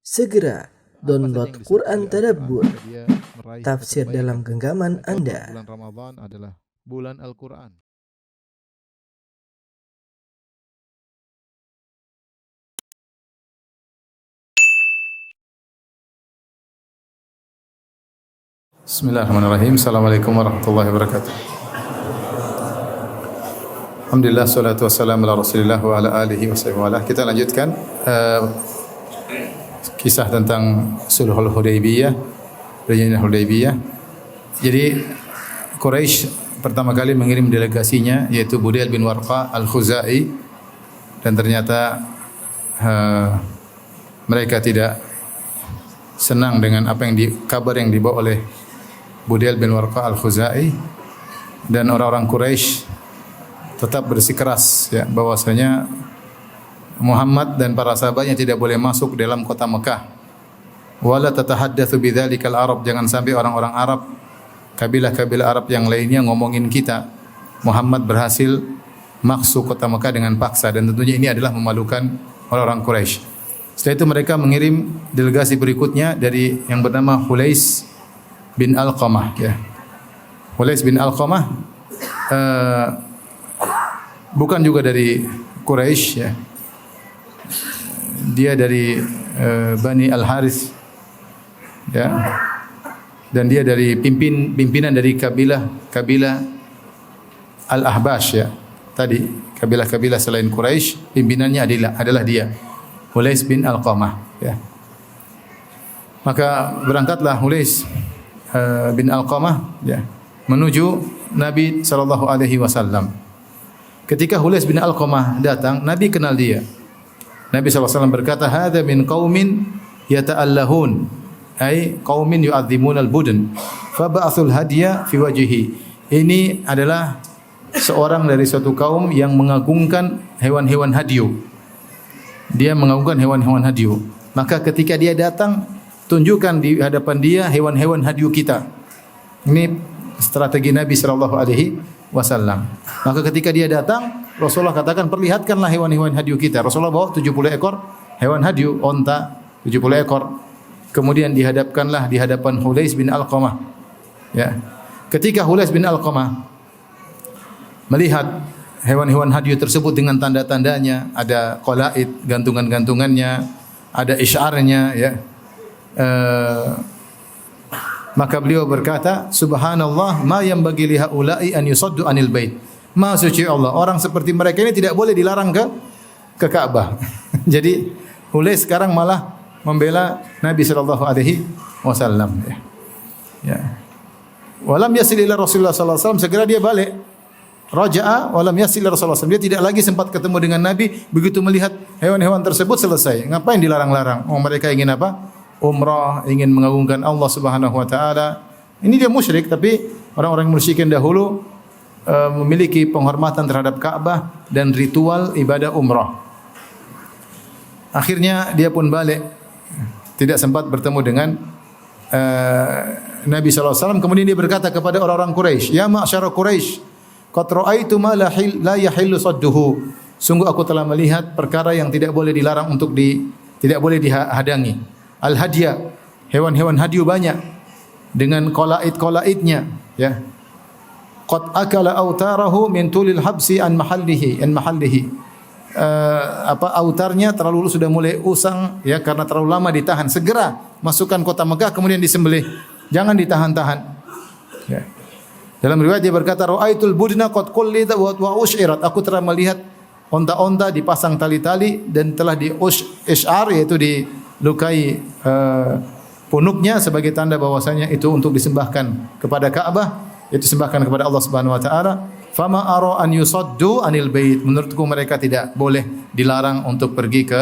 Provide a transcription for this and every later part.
Segera download Apa saja yang Quran disebut Tadabbur, agar dia meraih tafsir kebaikan. dalam genggaman Maka Anda. bulan Ramadan adalah bulan Al-Quran. Bismillahirrahmanirrahim. Assalamualaikum warahmatullahi wabarakatuh. Alhamdulillah, salatu wassalamu ala Rasulillah wa ala alihi wa sahbihi. Kita lanjutkan kisah tentang Sulhul Hudaybiyah, perjanjian Hudaybiyah. Jadi Quraisy pertama kali mengirim delegasinya, yaitu Budail bin Warqa Al-Khuzai, dan ternyata mereka tidak senang dengan apa yang kabar yang dibawa oleh Budail bin Warqa Al-Khuzai, dan orang-orang Quraisy tetap bersikeras ya bahwasanya Muhammad dan para sahabatnya tidak boleh masuk dalam kota Mekah. Wala tatahaddatsu bidzalikal Arab, jangan sampai orang-orang Arab, kabilah-kabilah Arab yang lainnya ngomongin kita. Muhammad berhasil masuk kota Mekah dengan paksa, dan tentunya ini adalah memalukan orang-orang Quraisy. Setelah itu mereka mengirim delegasi berikutnya dari yang bernama Hulais bin Alqamah ya. Hulais bin Alqamah bukan juga dari Quraisy ya. Dia dari Bani Al-Harith ya. Dan dia dari pimpinan dari kabilah Al-Ahbash ya. Tadi kabilah-kabilah selain Quraisy, pimpinannya adalah dia, Hulais bin Alqamah ya. Maka berangkatlah Hulais bin Alqamah ya menuju Nabi sallallahu alaihi wasallam. Ketika Hulais bin Alqamah datang, Nabi kenal dia. Nabi sallallahu alaihi wasallam berkata, "Hadza min qaumin yata'allahun, ay qaumin yu'azzimuna al-budun, fa ba'athul hadiya fi wajhihi." Ini adalah seorang dari suatu kaum yang mengagungkan hewan-hewan hadyu. Dia mengagungkan hewan-hewan hadyu. Maka ketika dia datang, tunjukkan di hadapan dia hewan-hewan hadyu kita. Ini strategi Nabi sallallahu alaihi wasallam. Maka ketika dia datang, Rasulullah katakan, perlihatkanlah hewan-hewan hadyu kita. Rasulullah bawa 70 ekor hewan hadyu, onta 70 ekor. Kemudian dihadapkanlah di hadapan Hulais bin Alqamah. Ya. Ketika Hulais bin Alqamah melihat hewan-hewan hadyu tersebut dengan tanda-tandanya, ada qalaid, gantungan-gantungannya, ada isyarnya ya. Maka beliau berkata, "Subhanallah, ma yanbaghi li haula'i an yusaddu anil bait." Maha suci Allah, orang seperti mereka ini tidak boleh dilarang ke Ka'bah. Jadi Hulais sekarang malah membela Nabi sallallahu alaihi wasallam ya. Ya. Walam yasil ila Rasulullah sallallahu alaihi wasallam, segera dia balik. Raja'a walam yasil ila Rasulullah sallallahu alaihi wasallam. Dia tidak lagi sempat ketemu dengan Nabi, begitu melihat hewan-hewan tersebut selesai. Ngapain dilarang-larang? Oh, mereka ingin apa? Umrah, ingin mengagungkan Allah Subhanahu wa taala. Ini dia musyrik, tapi orang-orang musyrikin dahulu memiliki penghormatan terhadap Ka'bah dan ritual ibadah umrah. Akhirnya dia pun balik, tidak sempat bertemu dengan Nabi sallallahu alaihi wasallam. Kemudian dia berkata kepada orang-orang Quraisy, "Ya ma'syara Quraisy, qad ra'aitu ma la yahillu sadduhu." Sungguh aku telah melihat perkara yang tidak boleh dilarang tidak boleh dihadangi. Al-hadya, hewan-hewan hadyu banyak dengan qalaid-qalaidnya ya. Qad akala autarahu min tulil habsi an mahallihi. Autarnya terlalu sudah mulai usang ya, karena terlalu lama ditahan. Segera masukkan kota Mekah kemudian disembelih. Jangan ditahan-tahan. Ya. Dalam riwayat dia berkata, "Ra'aitul budna qad qullida wa usyirat." Aku telah melihat onta-onta dipasang tali-tali dan telah isyar, yaitu dilukai punuknya sebagai tanda bahwasanya itu untuk disembahkan kepada Ka'bah, itu disembahkan kepada Allah Subhanahu wa taala. Fama ara an yusaddu anil bait. Menurutku mereka tidak boleh dilarang untuk pergi ke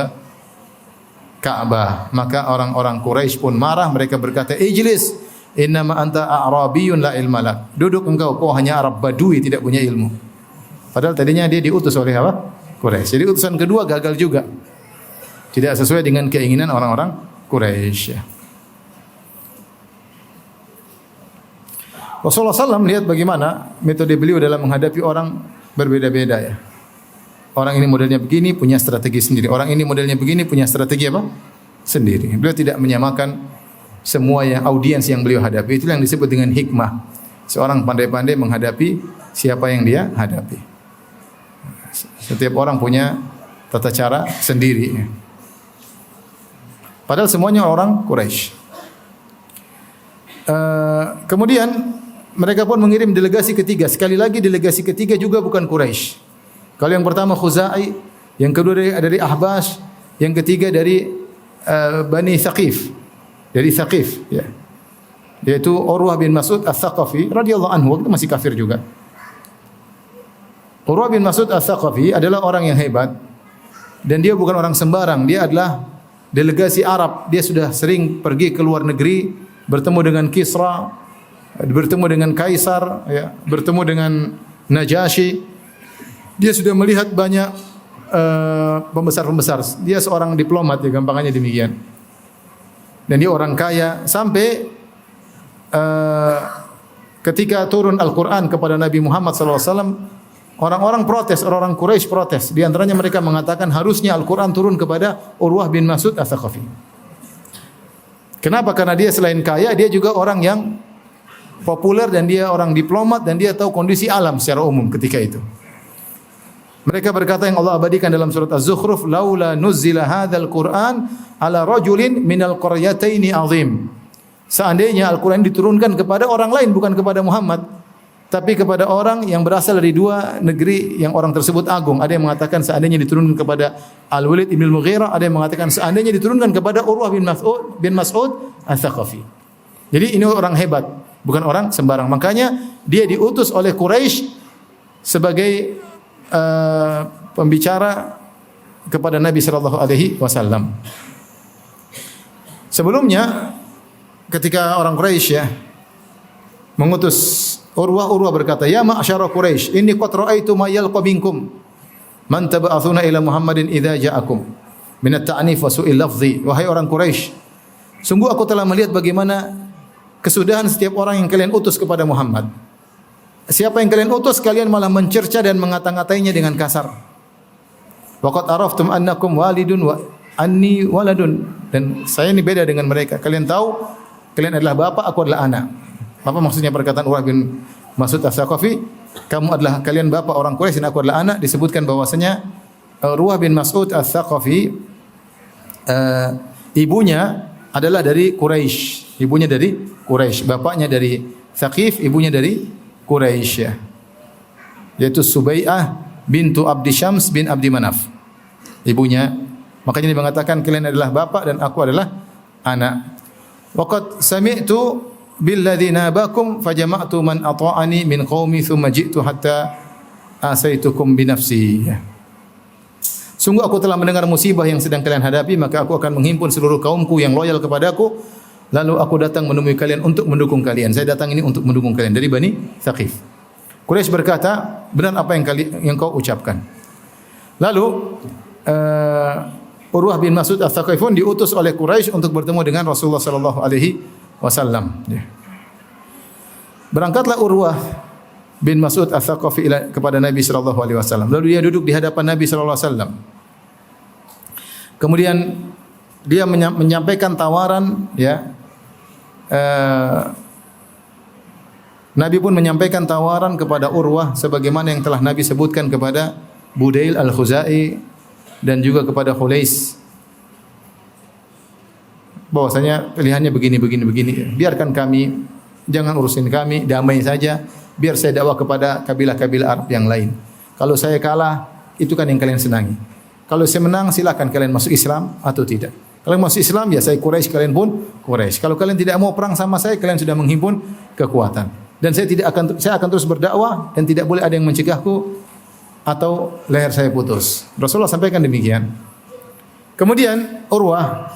Ka'bah. Maka orang-orang Quraisy pun marah, mereka berkata, "Ijlis, innama anta a'rabiyyun la ilma lak." Duduk engkau hanya Arab Badui, tidak punya ilmu. Padahal tadinya dia diutus oleh apa? Quraisy. Jadi utusan kedua gagal juga. Tidak sesuai dengan keinginan orang-orang Quraisy ya. Rasulullah SAW melihat bagaimana metode beliau dalam menghadapi orang berbeda-beda ya. Orang ini modelnya begini, punya strategi sendiri. Orang ini modelnya begini, punya strategi apa? sendiri. Beliau tidak menyamakan semua audiens yang beliau hadapi. Itu yang disebut dengan hikmah. Seorang pandai-pandai menghadapi siapa yang dia hadapi. Setiap orang punya tata cara sendiri. Padahal semuanya orang Quraisy. Kemudian mereka pun mengirim delegasi ketiga. Sekali lagi delegasi ketiga juga bukan Quraisy. Kalau yang pertama Khuzai, yang kedua dari Ahbas, yang ketiga dari Bani Thaqif. Dari Thaqif, ya. Yaitu Urwah bin Mas'ud Ats-Tsaqafi radhiyallahu anhu, waktu masih kafir juga. Urwah bin Mas'ud Ats-Tsaqafi adalah orang yang hebat dan dia bukan orang sembarang. Dia adalah delegasi Arab. Dia sudah sering pergi ke luar negeri, bertemu dengan Kisra, bertemu dengan Kaisar, ya, bertemu dengan Najasyi. Dia sudah melihat banyak pembesar-pembesar. Dia seorang diplomat, ya, gampangannya demikian. Dan dia orang kaya sampai ketika turun Al-Quran kepada Nabi Muhammad SAW, orang-orang protes, orang-orang Quraisy protes. Di antaranya mereka mengatakan harusnya Al-Quran turun kepada Urwah bin Mas'ud Ats-Tsaqafi. Kenapa? Karena dia selain kaya, dia juga orang yang populer dan dia orang diplomat dan dia tahu kondisi alam secara umum ketika itu. Mereka berkata yang Allah abadikan dalam surat Az-Zukhruf, laula nuzzila hadzal Qur'an ala rajulin minal qaryataini azim. Seandainya Al-Quran diturunkan kepada orang lain, bukan kepada Muhammad, tapi kepada orang yang berasal dari dua negeri yang orang tersebut agung. Ada yang mengatakan seandainya diturunkan kepada Al-Walid ibn al-Mughirah, ada yang mengatakan seandainya diturunkan kepada Urwah bin Mas'ud Ats-Tsaqafi. Jadi ini orang hebat, bukan orang sembarang. Makanya dia diutus oleh Quraisy sebagai pembicara kepada Nabi sallallahu alaihi wasallam. Sebelumnya ketika orang Quraisy, ya, mengutus Urwah berkata, "Ya ma'syara Quraisy, inni qad ra'aitu ma yalqa minkum man tab'atsuna ila Muhammadin idza ja'akum min at-ta'nif wa su'il lafzi." Wahai orang Quraisy, sungguh aku telah melihat bagaimana kesudahan setiap orang yang kalian utus kepada Muhammad. Siapa yang kalian utus, kalian malah mencerca dan mengata-ngatainya dengan kasar. Wa qad araftum annakum walidun wa anni waladun. Dan saya ini beda dengan mereka. Kalian tahu kalian adalah bapak, aku adalah anak. Apa maksudnya perkataan Urwah bin Mas'ud Ats-Tsaqafi? Kalian bapak orang Quraisy dan aku adalah anak. Disebutkan bahwasanya Urwah bin Mas'ud Ats-Tsaqafi ibunya adalah dari Quraisy. Ibunya dari Quraisy, bapaknya dari Thaqif, ibunya dari Quraisy, ya. Yaitu Subai'ah bintu Abdi Syams bin Abdi Manaf. Ibunya. Makanya dia mengatakan kalian adalah bapak dan aku adalah anak. Waqad sami'tu billadzi nabakum fajama'tu man ata'ani min qaumi thumma ji'tu hatta asaitukum bi nafsi. Sungguh aku telah mendengar musibah yang sedang kalian hadapi, maka aku akan menghimpun seluruh kaumku yang loyal kepadaku, lalu aku datang menemui kalian untuk mendukung kalian. Saya datang ini untuk mendukung kalian dari Bani Thaqif. Quraisy berkata, benar apa yang kau ucapkan. Lalu Urwah bin Mas'ud Ats-Tsaqafi pun diutus oleh Quraisy untuk bertemu dengan Rasulullah sallallahu alaihi wasallam. Berangkatlah Urwah bin Mas'ud Ats-Tsaqafi kepada Nabi sallallahu alaihi wasallam. Lalu dia duduk di hadapan Nabi sallallahu alaihi wasallam. Kemudian dia menyampaikan tawaran, ya. Nabi pun menyampaikan tawaran kepada Urwah sebagaimana yang telah Nabi sebutkan kepada Budail Al-Khuzai dan juga kepada Khulais. Bahwasanya pilihannya begini. Biarkan kami, jangan urusin kami, damai saja. Biar saya dakwah kepada kabilah-kabilah Arab yang lain. Kalau saya kalah, itu kan yang kalian senangi. Kalau saya menang, silakan kalian masuk Islam atau tidak. Kalau masuk Islam, ya saya Quraisy, kalian pun Quraisy. Kalau kalian tidak mau perang sama saya, kalian sudah menghimpun kekuatan. Dan saya akan terus berdakwah dan tidak boleh ada yang mencegahku atau leher saya putus. Rasulullah sampaikan demikian. Kemudian Urwah,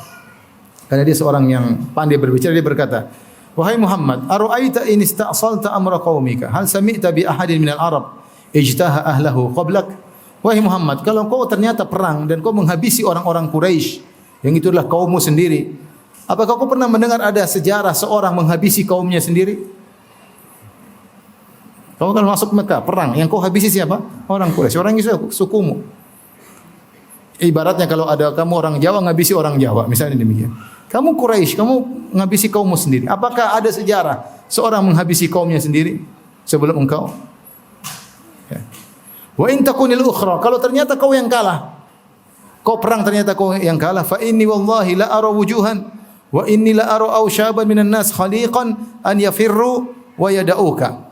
karena dia seorang yang pandai berbicara, dia berkata, "Wahai Muhammad, ara'aita in ista'salta amra qaumika, hal sami'ta bi ahadin minal Arab ijtaha ahlahu qablak?" Wahai Muhammad, kalau kau ternyata perang dan kau menghabisi orang-orang Quraisy, yang itu adalah kaummu sendiri, apakah kau pernah mendengar ada sejarah seorang menghabisi kaumnya sendiri? Kau kalau masuk Mekah perang, yang kau habisi siapa? Orang Quraisy, orang itu sukumu. ibaratnya kalau ada kamu orang Jawa ngabisi orang Jawa, misalnya demikian. Kamu Quraisy, kamu ngabisi kaummu sendiri. Apakah ada sejarah seorang menghabisi kaumnya sendiri sebelum engkau? Ya. Wa in takunil ukhra, kalau ternyata kau yang kalah, kau perang ternyata kau yang kalah, fa inni wallahi la ara wujuhan wa inni la ara awshaban minan nas khaliqan an yafirru wa yada'uka.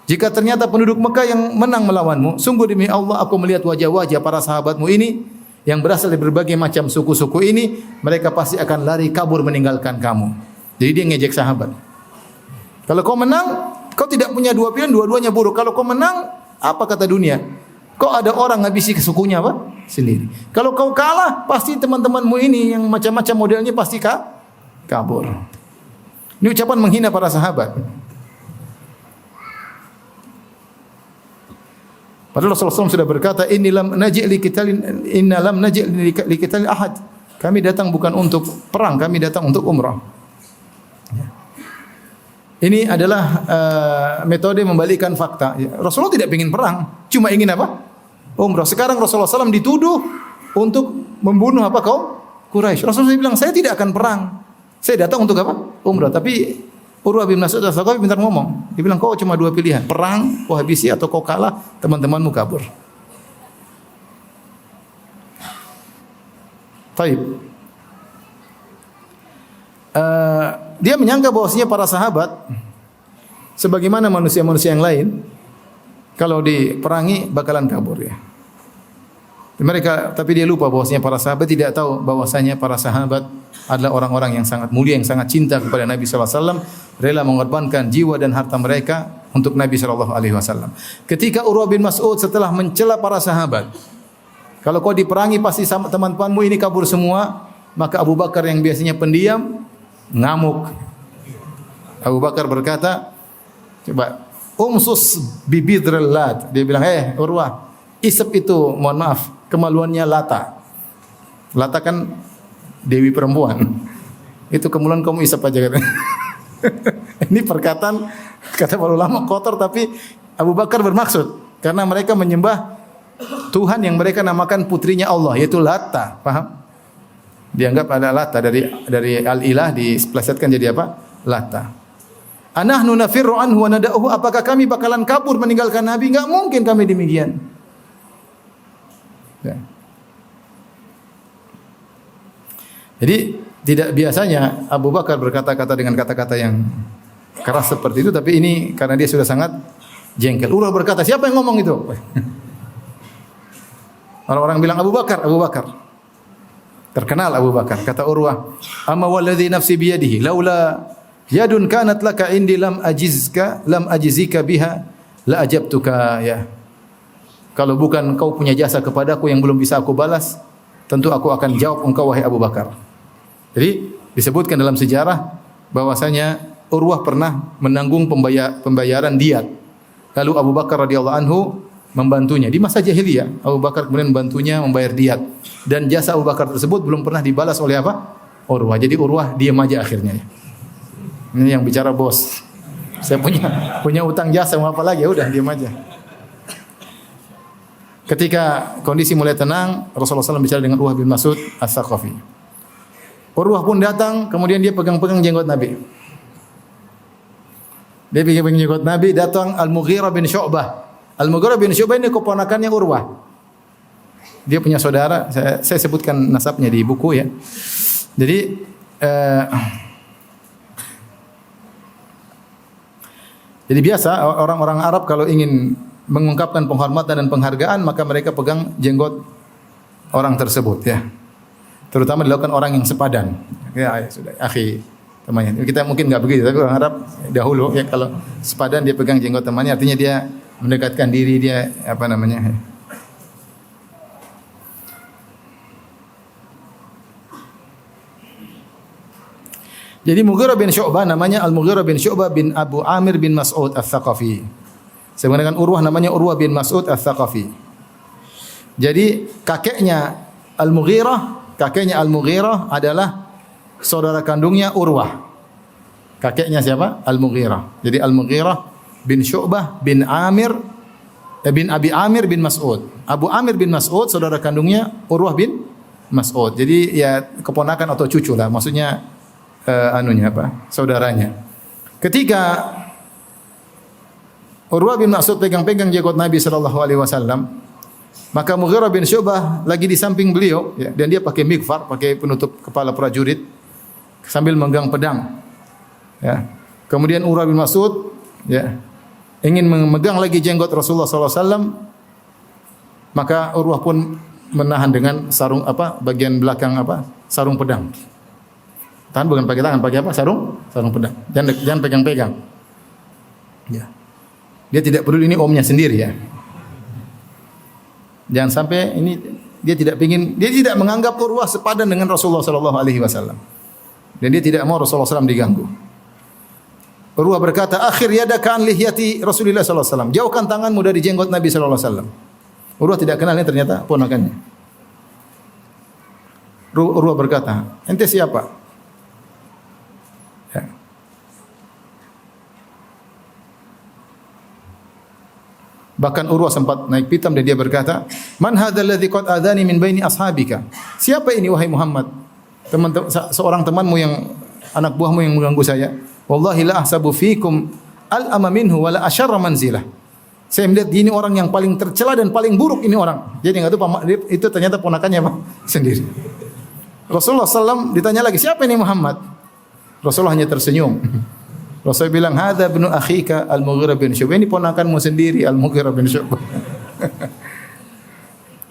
Jika ternyata penduduk Mekah yang menang melawanmu, sungguh demi Allah aku melihat wajah-wajah para sahabatmu ini yang berasal dari berbagai macam suku-suku ini, mereka pasti akan lari kabur meninggalkan kamu. Jadi dia ngejek sahabat. Kalau kau menang, kau tidak punya dua pilihan, dua-duanya buruk. Kalau kau menang, apa kata dunia? Kau ada orang ngabisi kesukunya apa? Sendiri. Kalau kau kalah, pasti teman-temanmu ini yang macam-macam modelnya pasti kabur. Ini ucapan menghina para sahabat. Padahal Rasulullah SAW sudah berkata, inna lam naji' li qitalin ahad. Kami datang bukan untuk perang, kami datang untuk umrah. Ini adalah metode membalikkan fakta. Rasulullah tidak ingin perang, cuma ingin apa? Umrah. Sekarang Rasulullah SAW dituduh untuk membunuh apa kaum Quraisy. Rasulullah bilang, saya tidak akan perang. Saya datang untuk apa? Umrah. Tapi Urwah bin Mas'ud As-Saqafi pintar ngomong. Dia bilang, kau cuma dua pilihan. Perang, kau habisi, atau kau kalah, teman-temanmu kabur. Taib. Dia menyangka bahwasanya para sahabat, sebagaimana manusia-manusia yang lain, kalau diperangi bakalan kabur ya. Tapi dia lupa bahwasanya para sahabat tidak tahu bahwasanya para sahabat adalah orang-orang yang sangat mulia, yang sangat cinta kepada Nabi sallallahu alaihi wasallam, rela mengorbankan jiwa dan harta mereka untuk Nabi sallallahu alaihi wasallam. Ketika Urwah bin Mas'ud setelah mencela para sahabat, kalau kau diperangi pasti sama teman-temanmu ini kabur semua, maka Abu Bakar yang biasanya pendiam ngamuk. Abu Bakar berkata, coba umsus bibidril lat. Dia bilang, Urwah, isep itu, mohon maaf, kemaluannya Lata. Lata kan dewi perempuan. Itu kemaluan kamu isep aja katanya. Ini perkataan kata para ulama kotor, tapi Abu Bakar bermaksud karena mereka menyembah Tuhan yang mereka namakan putrinya Allah, yaitu Lata. Paham? Dianggap ada Lata dari al-ilah diplesetkan jadi apa? Lata. Anahnu nafirru anhu wa nada'uhu, apakah kami bakalan kabur meninggalkan Nabi? Enggak mungkin kami demikian. Ya. Jadi tidak biasanya Abu Bakar berkata-kata dengan kata-kata yang keras seperti itu, tapi ini karena dia sudah sangat jengkel. Urwah berkata, siapa yang ngomong itu? Orang-orang bilang Abu Bakar, Abu Bakar. Terkenal Abu Bakar. Kata Urwah, amma walladhi nafsi biyadihi laula yadun kanat laka indi lam ajizika biha la ajabtuka ya. Kalau bukan kau punya jasa kepadaku yang belum bisa aku balas, tentu aku akan jawab engkau wahai Abu Bakar. Jadi disebutkan dalam sejarah bahwasanya Urwah pernah menanggung pembayaran diat. Lalu Abu Bakar radhiyallahu anhu membantunya di masa jahiliyah. Abu Bakar kemudian membantunya membayar diat, dan jasa Abu Bakar tersebut belum pernah dibalas oleh apa? Urwah. Jadi Urwah diam aja akhirnya. Ini yang bicara bos. Saya punya utang jasa, mau apa lagi? Ya udah diam aja. Ketika kondisi mulai tenang, Rasulullah SAW bicara dengan Urwah bin Mas'ud As-Saqafi. Urwah pun datang, kemudian dia pegang-pegang jenggot Nabi. Dia pegang jenggot Nabi, datang Al-Mughirah bin Syu'bah. Al-Mughirah bin Syu'bah ini keponakannya Urwah. Dia punya saudara, saya sebutkan nasabnya di buku ya. Jadi biasa orang-orang Arab kalau ingin mengungkapkan penghormatan dan penghargaan, maka mereka pegang jenggot orang tersebut ya. Terutama dilakukan orang yang sepadan. Ya, sudah, akhi, temannya. Kita mungkin enggak begitu, tapi orang Arab dahulu ya kalau sepadan dia pegang jenggot temannya, artinya dia mendekatkan diri, dia apa namanya? Jadi Mughirah bin Syu'bah namanya Al-Mughirah bin Syu'bah bin Abu Amir bin Mas'ud As-Saqafi. Sebenarnya Urwah namanya Urwah bin Mas'ud As-Saqafi. Jadi kakeknya Al-Mughirah adalah saudara kandungnya Urwah. Kakeknya siapa? Al-Mughirah. Jadi Al-Mughirah bin Syu'bah bin Amir bin Abi Amir bin Mas'ud. Abu Amir bin Mas'ud saudara kandungnya Urwah bin Mas'ud. Jadi ya keponakan atau cucu lah, maksudnya saudaranya. Ketika Urwah bin Mas'ud pegang-pegang jenggot Nabi sallallahu alaihi wasallam, maka Mughirah bin Syu'bah lagi di samping beliau ya, dan dia pakai mikfar, pakai penutup kepala prajurit sambil memegang pedang. Ya. Kemudian Urwah bin Mas'ud ya ingin memegang lagi jenggot Rasulullah sallallahu alaihi wasallam, maka Urwah pun menahan dengan sarung bagian belakang sarung pedang. Tahan bukan pakai tangan, pakai sarung pedang. Jangan pegang-pegang. Ya. Dia tidak peduli ini omnya sendiri ya. Jangan sampai ini dia tidak menganggap Urwah sepadan dengan Rasulullah sallallahu alaihi wasallam. Dan dia tidak mau Rasulullah SAW diganggu. Urwah berkata, "Akhir yadaka an lihyati Rasulullah sallallahu alaihi wasallam." Jauhkan tanganmu dari jenggot Nabi sallallahu alaihi wasallam. Urwah tidak kenal ini ternyata ponakannya. Urwah berkata, "Ente siapa?" Ya. Bahkan Urwah sempat naik pitam dan dia berkata, "Man hadzal ladzi qad adzani min baini ashabika?" Siapa ini wahai Muhammad? Seorang temanmu yang anak buahmu yang mengganggu saya. Wallahi la ahsabu fikum al-ama minhu wa la asyarra manzilah. Saya melihat ini orang yang paling tercela dan paling buruk ini orang. Jadi enggak tahu itu ternyata ponakannya sendiri. Rasulullah SAW ditanya lagi, siapa ini Muhammad? Rasulullah hanya tersenyum. Rasulullah bilang, hadza ibnu akhika al-Mughirah bin Syu'bah. Ini ponakanmu sendiri al-Mughirah bin Syu'bah.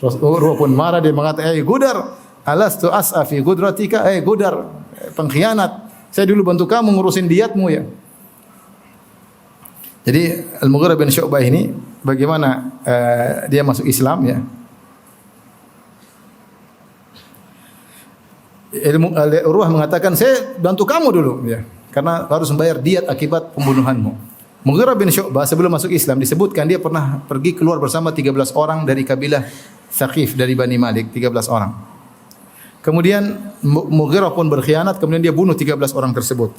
Rasulullah pun marah, dia mengatakan, Gudar, alastu as'a fi gudratika, Gudar, pengkhianat. Saya dulu bantu kamu ngurusin diatmu ya. Jadi Al-Mughirah bin Syu'bah ini bagaimana dia masuk Islam ya. Urwah mengatakan saya bantu kamu dulu ya, karena harus membayar diat akibat pembunuhanmu. Mughirah bin Syu'bah sebelum masuk Islam disebutkan dia pernah pergi keluar bersama 13 orang dari kabilah Thaqif dari Bani Malik, 13 orang. Kemudian Mughirah pun berkhianat, kemudian dia bunuh 13 orang tersebut.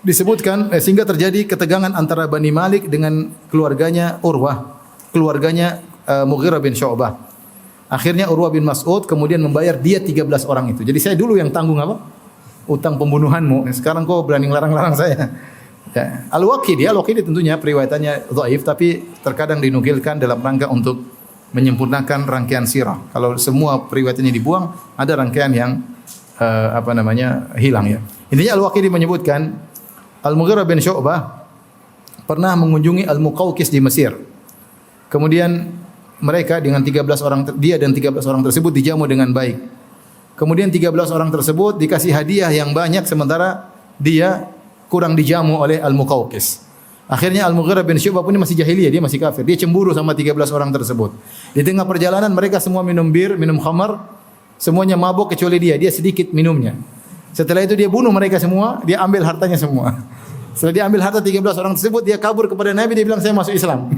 Disebutkan sehingga terjadi ketegangan antara Bani Malik dengan keluarganya Urwah, keluarganya Mughirah bin Syu'bah. Akhirnya Urwah bin Mas'ud kemudian membayar dia 13 orang itu. Jadi saya dulu yang tanggung utang pembunuhanmu. Sekarang kau berani larang-larang saya. Ya. Al-Waqidi tentunya periwayatannya dhaif tapi terkadang dinukilkan dalam rangka untuk menyempurnakan rangkaian sirah. Kalau semua periwayatannya dibuang, ada rangkaian yang hilang ya. Intinya Al-Waqidi menyebutkan Al-Mughirah bin Syu'bah pernah mengunjungi Al-Muqawqis di Mesir. Kemudian mereka dengan 13 orang, dia dan 13 orang tersebut dijamu dengan baik. Kemudian 13 orang tersebut dikasih hadiah yang banyak sementara dia kurang dijamu oleh Al-Muqawqis. Akhirnya Al-Mughirah bin Syu'bah pun masih jahiliyah, dia masih kafir. Dia cemburu sama 13 orang tersebut. Di tengah perjalanan mereka semua minum bir, minum khamar, semuanya mabuk kecuali dia. Dia sedikit minumnya. Setelah itu dia bunuh mereka semua, dia ambil hartanya semua. Setelah dia ambil harta 13 orang tersebut, dia kabur kepada Nabi, dia bilang saya masuk Islam.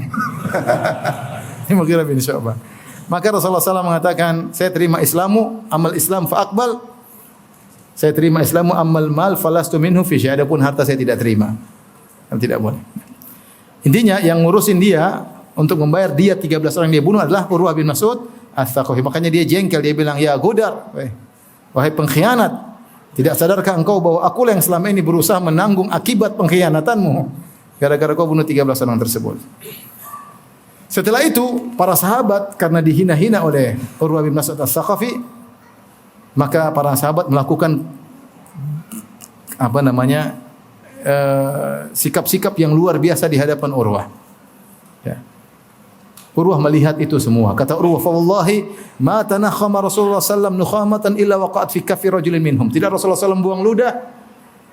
Ini Mughirah bin Syu'bah. Maka Rasulullah SAW mengatakan, saya terima Islamu, amal Islam fa'akbal. Saya terima Islamu, amal mal falastu minhu fi syai'. Adapun harta saya tidak terima. Tidak boleh. Intinya yang ngurusin dia untuk membayar dia 13 orang yang dia bunuh adalah Urwah bin Mas'ud Ats-Tsaqafi. Makanya dia jengkel, dia bilang, "Ya Gudar, wahai pengkhianat, tidak sadarkah engkau bahwa aku yang selama ini berusaha menanggung akibat pengkhianatanmu gara-gara kau bunuh 13 orang tersebut." Setelah itu, para sahabat karena dihina-hina oleh Urwah bin Mas'ud Ats-Tsaqafi, maka para sahabat melakukan sikap-sikap yang luar biasa di hadapan Urwah. Ya. Urwah melihat itu semua. Kata Urwah, "Fa wallahi ma tanakhama Rasulullah sallam nukhamatan illa waqa'at fi kaffi rajulin minhum." Tidak Rasulullah sallam buang ludah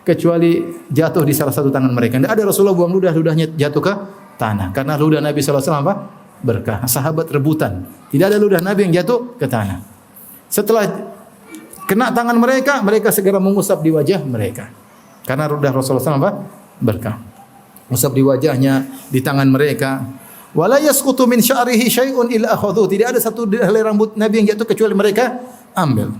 kecuali jatuh di salah satu tangan mereka. Tidak ada Rasulullah buang ludahnya jatuh ke tanah. Karena ludah Nabi sallallahu alaihi wasallam berkah. Sahabat rebutan. Tidak ada ludah Nabi yang jatuh ke tanah. Setelah kena tangan mereka, mereka segera mengusap di wajah mereka. Karena ludah Rasulullah SAW berkah. Usap di wajahnya, di tangan mereka. Wala yasqutu min sya'rihi syai'un illa akhadhu. Tidak ada satu helai rambut Nabi yang jatuh kecuali mereka ambil.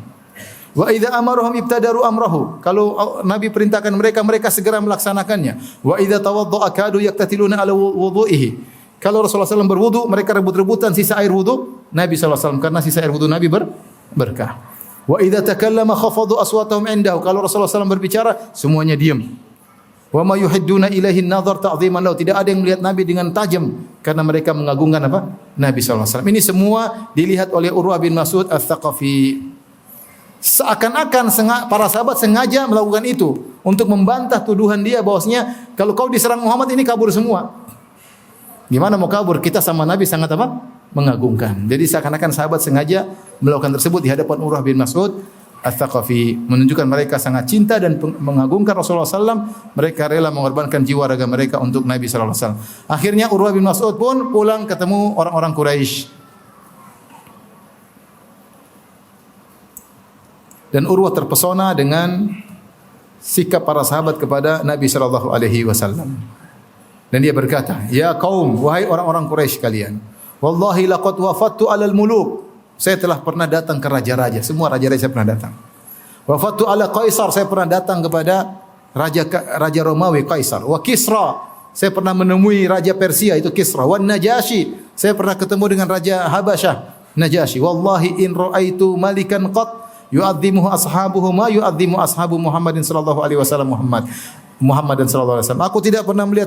Wa idza amarahum ibtadaru amrahu. Kalau Nabi perintahkan mereka, mereka segera melaksanakannya. Wa idza tawadda'a kadu yaktatiluna ala wudu'ihi. Kalau Rasulullah SAW berwudu, mereka rebut-rebutan sisa air wudu Nabi SAW karena sisa air wudu Nabi berkah. Wa idza takallama khafadu aswatahum indahu. Kalau Rasulullah SAW berbicara, semuanya diam. Wa ma yuhidduna ilaihi an-nazar ta'dhiman lahu. Tidak ada yang melihat Nabi dengan tajam karena mereka mengagungkan apa? Nabi sallallahu alaihi wasallam. Ini semua dilihat oleh Urwah bin Mas'ud Ats-Tsaqafi. Seakan-akan para sahabat sengaja melakukan itu untuk membantah tuduhan dia bahwasanya kalau kau diserang Muhammad ini kabur semua. Gimana mau kabur? Kita sama Nabi sangat apa? Mengagungkan. Jadi seakan-akan sahabat sengaja melakukan tersebut di hadapan Urwah bin Mas'ud Ats-Tsaqafi, menunjukkan mereka sangat cinta dan mengagungkan Rasulullah SAW. Mereka rela mengorbankan jiwa raga mereka untuk Nabi SAW. Akhirnya Urwah bin Mas'ud pun pulang ketemu orang-orang Quraisy. Dan Urwah terpesona dengan sikap para sahabat kepada Nabi SAW. Dan dia berkata, "Ya kaum, wahai orang-orang Quraisy kalian, wallahi laqad wafattu 'alal muluk." Saya telah pernah datang ke raja-raja, semua raja-raja saya pernah datang. Wafattu 'ala Qaisar, saya pernah datang kepada raja Romawi Qaisar. Wa Kisra, saya pernah menemui raja Persia itu Kisra. Wan Najasyi, saya pernah ketemu dengan raja Habasyah Najasyi. Wallahi in ra'aitu malikan qat yu'azzimuhu ashabuhu ma yu'azzimu ashabu Muhammadin sallallahu alaihi wasallam Muhammadan sallallahu alaihi wasallam. Aku tidak pernah melihat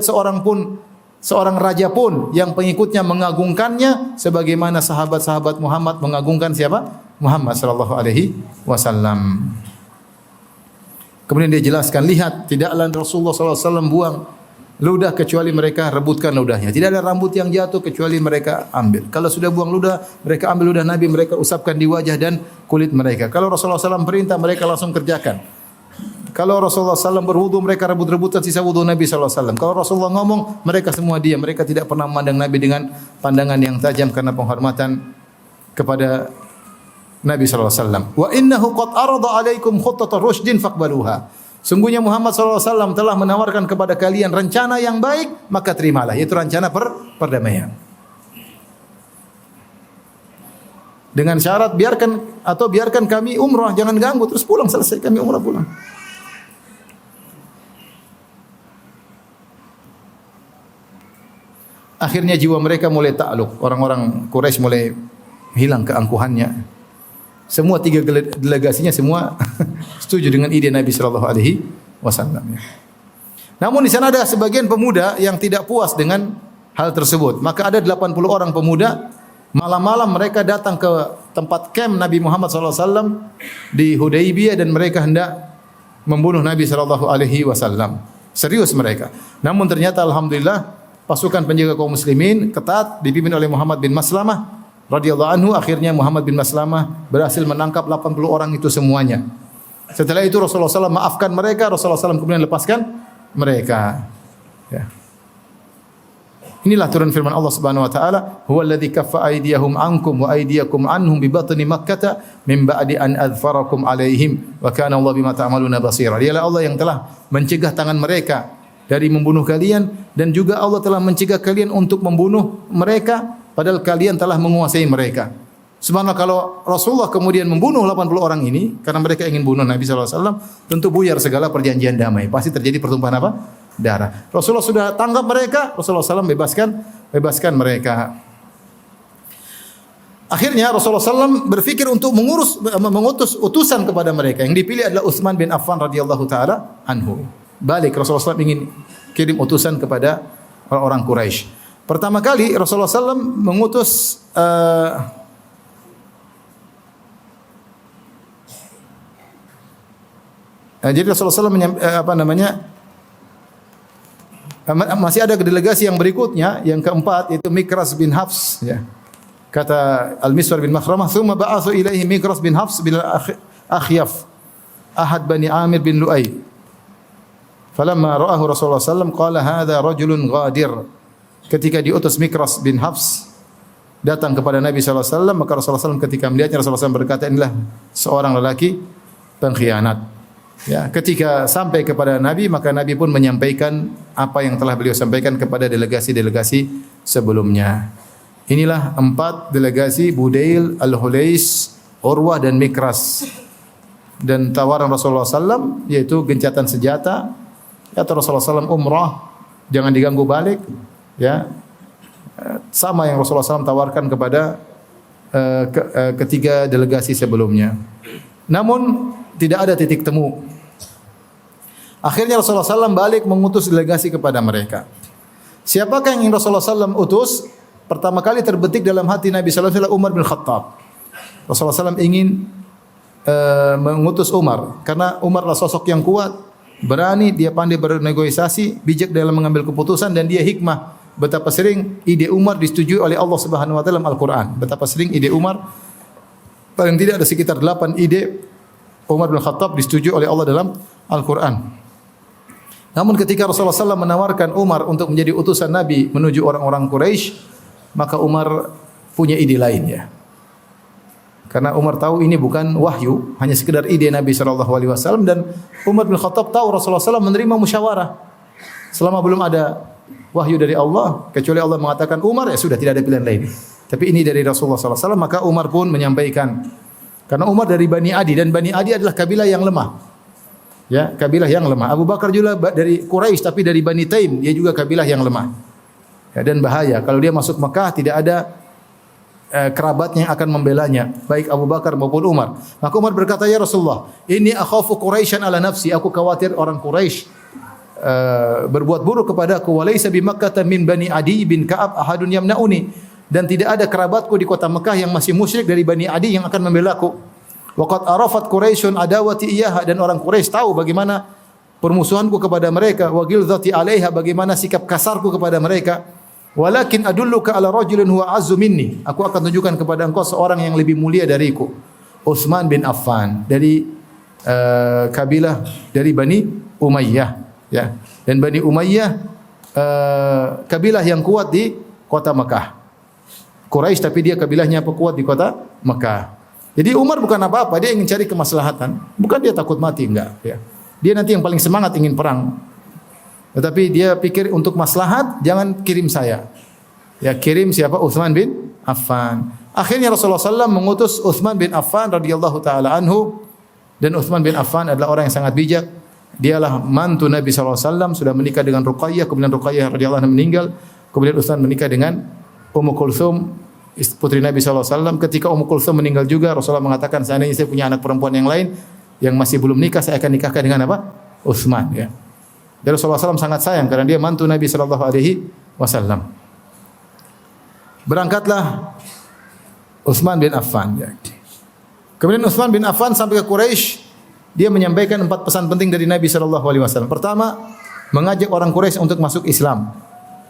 seorang raja pun yang pengikutnya mengagungkannya sebagaimana sahabat-sahabat Muhammad mengagungkan siapa? Muhammad sallallahu alaihi wasallam. Kemudian dia jelaskan, lihat, tidaklah Rasulullah sallallahu alaihi wasallam buang ludah kecuali mereka rebutkan ludahnya. Tidak ada rambut yang jatuh kecuali mereka ambil. Kalau sudah buang ludah, mereka ambil ludah Nabi, mereka usapkan di wajah dan kulit mereka. Kalau Rasulullah SAW perintah, mereka langsung kerjakan. Kalau Rasulullah SAW berwudu, mereka rebut-rebutan sisa wudu Nabi SAW. Kalau Rasulullah ngomong, mereka semua diam. Mereka tidak pernah memandang Nabi dengan pandangan yang tajam karena penghormatan kepada Nabi SAW. Wa innahu qad arada alaikum khuttata rusydin faqbaluha. Sungguhnya Muhammad SAW telah menawarkan kepada kalian rencana yang baik, maka terimalah. Yaitu rencana perdamaian. Dengan syarat biarkan kami umrah, jangan ganggu, terus pulang, selesai kami umrah pulang. Akhirnya jiwa mereka mulai takluk. Orang-orang Quraisy mulai hilang keangkuhannya. Semua tiga delegasinya semua setuju dengan ide Nabi sallallahu alaihi wasallam. Namun di sana ada sebagian pemuda yang tidak puas dengan hal tersebut. Maka ada 80 orang pemuda, malam-malam mereka datang ke tempat camp Nabi Muhammad sallallahu alaihi wasallam di Hudaybiyah dan mereka hendak membunuh Nabi sallallahu alaihi wasallam. Serius mereka. Namun ternyata alhamdulillah pasukan penjaga kaum muslimin ketat dipimpin oleh Muhammad bin Maslamah radhiyallahu anhu. Akhirnya Muhammad bin Maslamah berhasil menangkap 80 orang itu semuanya. Setelah itu Rasulullah SAW maafkan mereka, Rasulullah SAW kemudian lepaskan mereka. Ya. Inilah turun firman Allah Subhanahu wa taala, "Huwallazi kaffa aydiyahum ankum wa aydiyakum anhum bi batni Makkah min ba'di an adfarakum alaihim wa kana Allah bima ta'maluna basira." Dialah Allah yang telah mencegah tangan mereka dari membunuh kalian dan juga Allah telah mencegah kalian untuk membunuh mereka padahal kalian telah menguasai mereka. Subhanallah, kalau Rasulullah kemudian membunuh 80 orang ini karena mereka ingin bunuh Nabi SAW, tentu buyar segala perjanjian damai. Pasti terjadi pertumpahan apa? Darah. Rasulullah sudah tangkap mereka, Rasulullah SAW bebaskan mereka. Akhirnya Rasulullah SAW berfikir untuk mengutus utusan kepada mereka. Yang dipilih adalah Utsman bin Affan radhiyallahu taala anhu. Balik Rasulullah SAW ingin kirim utusan kepada orang-orang Quraisy. Pertama kali Rasulullah SAW mengutus jadi Rasulullah SAW masih ada delegasi yang berikutnya, yang keempat itu Mikras bin Hafs. Ya. Kata Al-Miswar bin Makhramah, "Tsumma ba'athu ilaihi Mikras bin Hafs bil Akhyaf, ahad Bani Amir bin Lu'ay. Falamma ra'ahu Rasulullah SAW qala hadha rajulun ghadir." Ketika diutus Mikras bin Hafs datang kepada Nabi SAW, maka Rasulullah SAW ketika melihatnya, Rasulullah SAW berkata, inilah seorang lelaki pengkhianat. Ya, ketika sampai kepada Nabi, maka Nabi pun menyampaikan apa yang telah beliau sampaikan kepada delegasi-delegasi sebelumnya. Inilah 4 delegasi, Budail, Al-Hulais, Urwah dan Mikras. Dan tawaran Rasulullah SAW yaitu gencatan senjata. Kata Rasulullah SAW, umrah, jangan diganggu balik. Ya, sama yang Rasulullah SAW tawarkan kepada ketiga delegasi sebelumnya. Namun tidak ada titik temu. Akhirnya Rasulullah SAW balik mengutus delegasi kepada mereka. Siapakah yang ingin Rasulullah SAW utus? Pertama kali terbetik dalam hati Nabi SAW Umar bin Khattab. Rasulullah SAW ingin mengutus Umar karena Umar adalah sosok yang kuat, berani, dia pandai bernegosiasi, bijak dalam mengambil keputusan, dan dia hikmah. Betapa sering ide Umar disetujui oleh Allah Subhanahu wa taala dalam Al-Qur'an. Betapa sering ide Umar, paling tidak ada sekitar 8 ide Umar bin Khattab disetujui oleh Allah dalam Al-Qur'an. Namun ketika Rasulullah SAW menawarkan Umar untuk menjadi utusan Nabi menuju orang-orang Quraisy, maka Umar punya ide lain ya. Karena Umar tahu ini bukan wahyu, hanya sekedar ide Nabi SAW, dan Umar bin Khattab tahu Rasulullah SAW menerima musyawarah. Selama belum ada wahyu dari Allah, kecuali Allah mengatakan Umar, ya sudah, tidak ada pilihan lain. Tapi ini dari Rasulullah SAW, maka Umar pun menyampaikan. Karena Umar dari Bani Adi, dan Bani Adi adalah kabilah yang lemah. Ya, kabilah yang lemah. Abu Bakar juga dari Quraisy tapi dari Bani Taim, dia juga kabilah yang lemah. Ya, dan bahaya kalau dia masuk Mekah tidak ada kerabatnya yang akan membelanya, baik Abu Bakar maupun Umar. Maka Umar berkata, "Ya Rasulullah, inni akhafu Quraisyan ala nafsi." Aku khawatir orang Quraisy berbuat buruk kepadaku. "Wa laisa bi Makkah min Bani Adi bin Ka'ab ahadun yamnauni." Dan tidak ada kerabatku di kota Mekah yang masih musyrik dari Bani Adi yang akan membelaku. Waqad arafat Quraisyun adawati iyyaha, dan orang Quraisy tahu bagaimana permusuhanku kepada mereka, wa ghilzati 'alaiha, bagaimana sikap kasarku kepada mereka. Walakin adulluka ala rajulin huwa azzu minni, aku akan tunjukkan kepada engkau seorang yang lebih mulia dariku, Utsman bin Affan, dari kabilah dari Bani Umayyah, ya. Dan Bani Umayyah kabilah yang kuat di kota Mekah. Quraisy tapi dia kabilahnya kuat di kota Mekah. Jadi Umar bukan apa-apa, dia ingin cari kemaslahatan. Bukan dia takut mati, enggak. Ya. Dia nanti yang paling semangat ingin perang. Tetapi dia pikir untuk maslahat, jangan kirim saya. Ya, kirim siapa? Utsman bin Affan. Akhirnya Rasulullah SAW mengutus Utsman bin Affan radhiyallahu taala anhu, dan Utsman bin Affan adalah orang yang sangat bijak. Dialah mantu Nabi SAW, sudah menikah dengan Ruqayyah, kemudian Ruqayyah radhiyallahu anha meninggal, kemudian Utsman menikah dengan Ummu Kulthum, putri Nabi SAW. Ketika Ummu Kulthum meninggal juga, Rasulullah mengatakan, seandainya saya punya anak perempuan yang lain yang masih belum nikah, saya akan nikahkan dengan apa? Utsman, ya. Dan Rasulullah SAW sangat sayang karena dia mantu Nabi SAW. Berangkatlah Utsman bin Affan, ya. Kemudian Utsman bin Affan sampai ke Quraisy, dia menyampaikan 4 pesan penting dari Nabi SAW. Pertama, mengajak orang Quraisy untuk masuk Islam,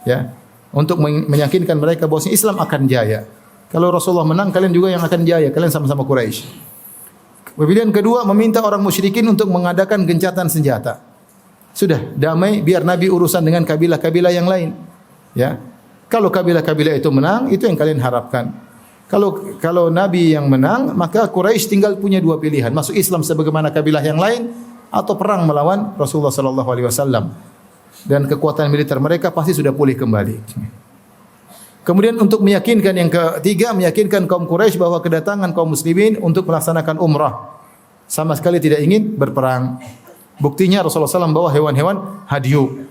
ya. Untuk meyakinkan mereka bahwa Islam akan jaya. Kalau Rasulullah menang, kalian juga yang akan jaya. Kalian sama-sama Quraisy. Kemudian kedua, meminta orang musyrikin untuk mengadakan gencatan senjata. Sudah, damai, biar Nabi urusan dengan kabilah-kabilah yang lain. Ya. Kalau kabilah-kabilah itu menang, itu yang kalian harapkan. Kalau Nabi yang menang, maka Quraisy tinggal punya 2 pilihan. Masuk Islam sebagaimana kabilah yang lain, atau perang melawan Rasulullah SAW. Dan kekuatan militer mereka pasti sudah pulih kembali. Kemudian untuk meyakinkan, yang ketiga, meyakinkan kaum Quraisy bahwa kedatangan kaum muslimin untuk melaksanakan umrah, sama sekali tidak ingin berperang. Buktinya Rasulullah SAW bawa hewan-hewan hadyu,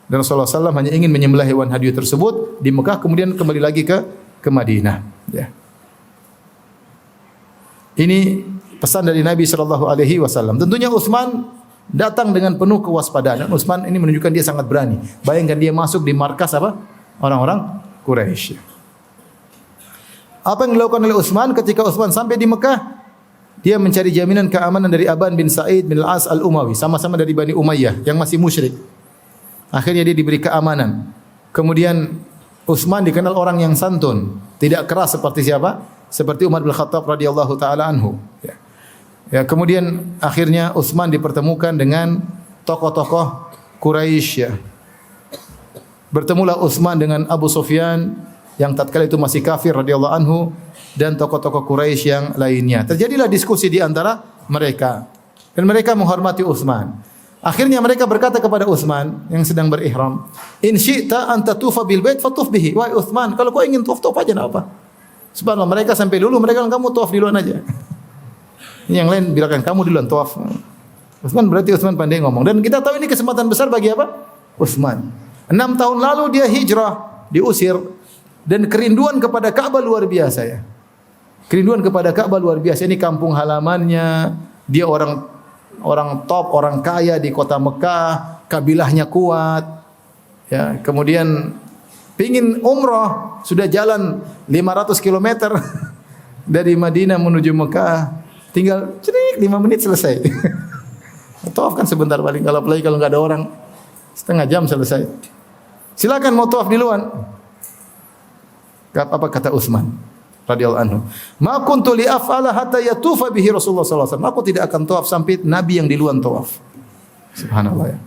dan Rasulullah SAW hanya ingin menyembelih hewan hadyu tersebut di Mekah, kemudian kembali lagi ke Madinah. Ya. Ini pesan dari Nabi SAW. Tentunya Utsman datang dengan penuh kewaspadaan. Utsman ini menunjukkan dia sangat berani. Bayangkan dia masuk di markas apa? Orang-orang Quraisy. Apa yang dilakukan oleh Utsman ketika Utsman sampai di Mekah? Dia mencari jaminan keamanan dari Aban bin Sa'id bin Al-As Al-Umawi, sama-sama dari Bani Umayyah yang masih musyrik. Akhirnya dia diberi keamanan. Kemudian Utsman dikenal orang yang santun, tidak keras seperti siapa? Seperti Umar bin Khattab radhiyallahu taala anhu. Ya. Ya, kemudian akhirnya Utsman dipertemukan dengan tokoh-tokoh Quraisy, ya. Bertemulah Utsman dengan Abu Sufyan yang tatkala itu masih kafir radhiyallahu anhu, dan tokoh-tokoh Quraisy yang lainnya. Terjadilah diskusi di antara mereka, dan mereka menghormati Utsman. Akhirnya mereka berkata kepada Utsman yang sedang berihram, "In syi'ta an tatufa bil bait fatuf bihi." Wahai Utsman, kalau kau ingin tawaf aja, enggak apa. Subhanallah, mereka sampai dulu mereka bilang, kamu tawaf duluan aja. Yang lain bilang kamu duluan tawaf. Utsman berarti Utsman pandai ngomong. Dan kita tahu ini kesempatan besar bagi apa? Utsman. 6 tahun lalu dia hijrah, diusir dan kerinduan kepada Ka'bah luar biasa ya. Kerinduan kepada Ka'bah luar biasa. Ini kampung halamannya, dia orang top, orang kaya di kota Mekah, kabilahnya kuat. Ya, kemudian pingin umrah, sudah jalan 500 km dari Madinah menuju Mekah, tinggal 5 menit selesai. Tawaf kan sebentar paling, kalau apalagi kalau enggak ada orang, setengah jam selesai. Silakan mau tawaf duluan. Apa kata Utsman radhiyallahu anhu? Ma kuntu li af'ala hatta yatufa bihi Rasulullah sallallahu alaihi wasallam. Aku tidak akan tawaf sampai Nabi yang duluan tawaf. Subhanallah ya.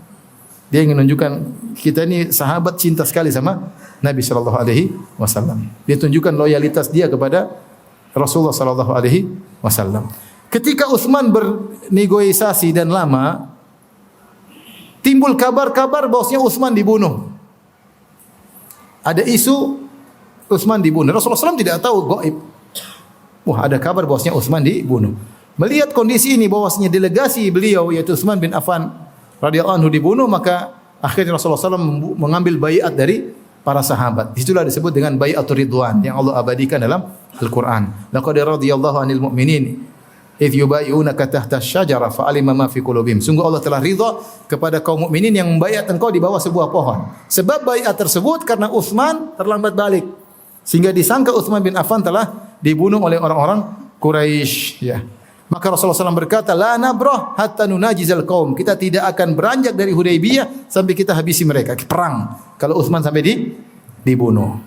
Dia ingin menunjukkan kita ini sahabat cinta sekali sama Nabi sallallahu alaihi wasallam. Dia tunjukkan loyalitas dia kepada Rasulullah sallallahu alaihi wasallam. Ketika Utsman bernegosiasi dan lama, timbul kabar-kabar bahwasanya Utsman dibunuh. Ada isu Utsman dibunuh. Rasulullah SAW tidak tahu gaib. Wah, ada kabar bahwasanya Utsman dibunuh. Melihat kondisi ini bahwasanya delegasi beliau yaitu Utsman bin Affan radhiyallahu anhu dibunuh, maka akhirnya Rasulullah SAW mengambil baiat dari para sahabat. Itulah disebut dengan baiatur ridwan yang Allah abadikan dalam Al-Qur'an. Laqad radhiyallahu 'anil mu'minin idh yubayyi'unaka tahta asy-syajarah fa'alima ma fi qulubihim. Sungguh Allah telah ridha kepada kaum mukminin yang membaiat engkau di bawah sebuah pohon. Sebab baiat tersebut karena Utsman terlambat balik, sehingga disangka Utsman bin Affan telah dibunuh oleh orang-orang Quraisy, ya. Maka Rasulullah SAW berkata, la nabrah hatta nunajizal qaum. Kita tidak akan beranjak dari Hudaybiyah sampai kita habisi mereka, perang. Kalau Utsman sampai dibunuh.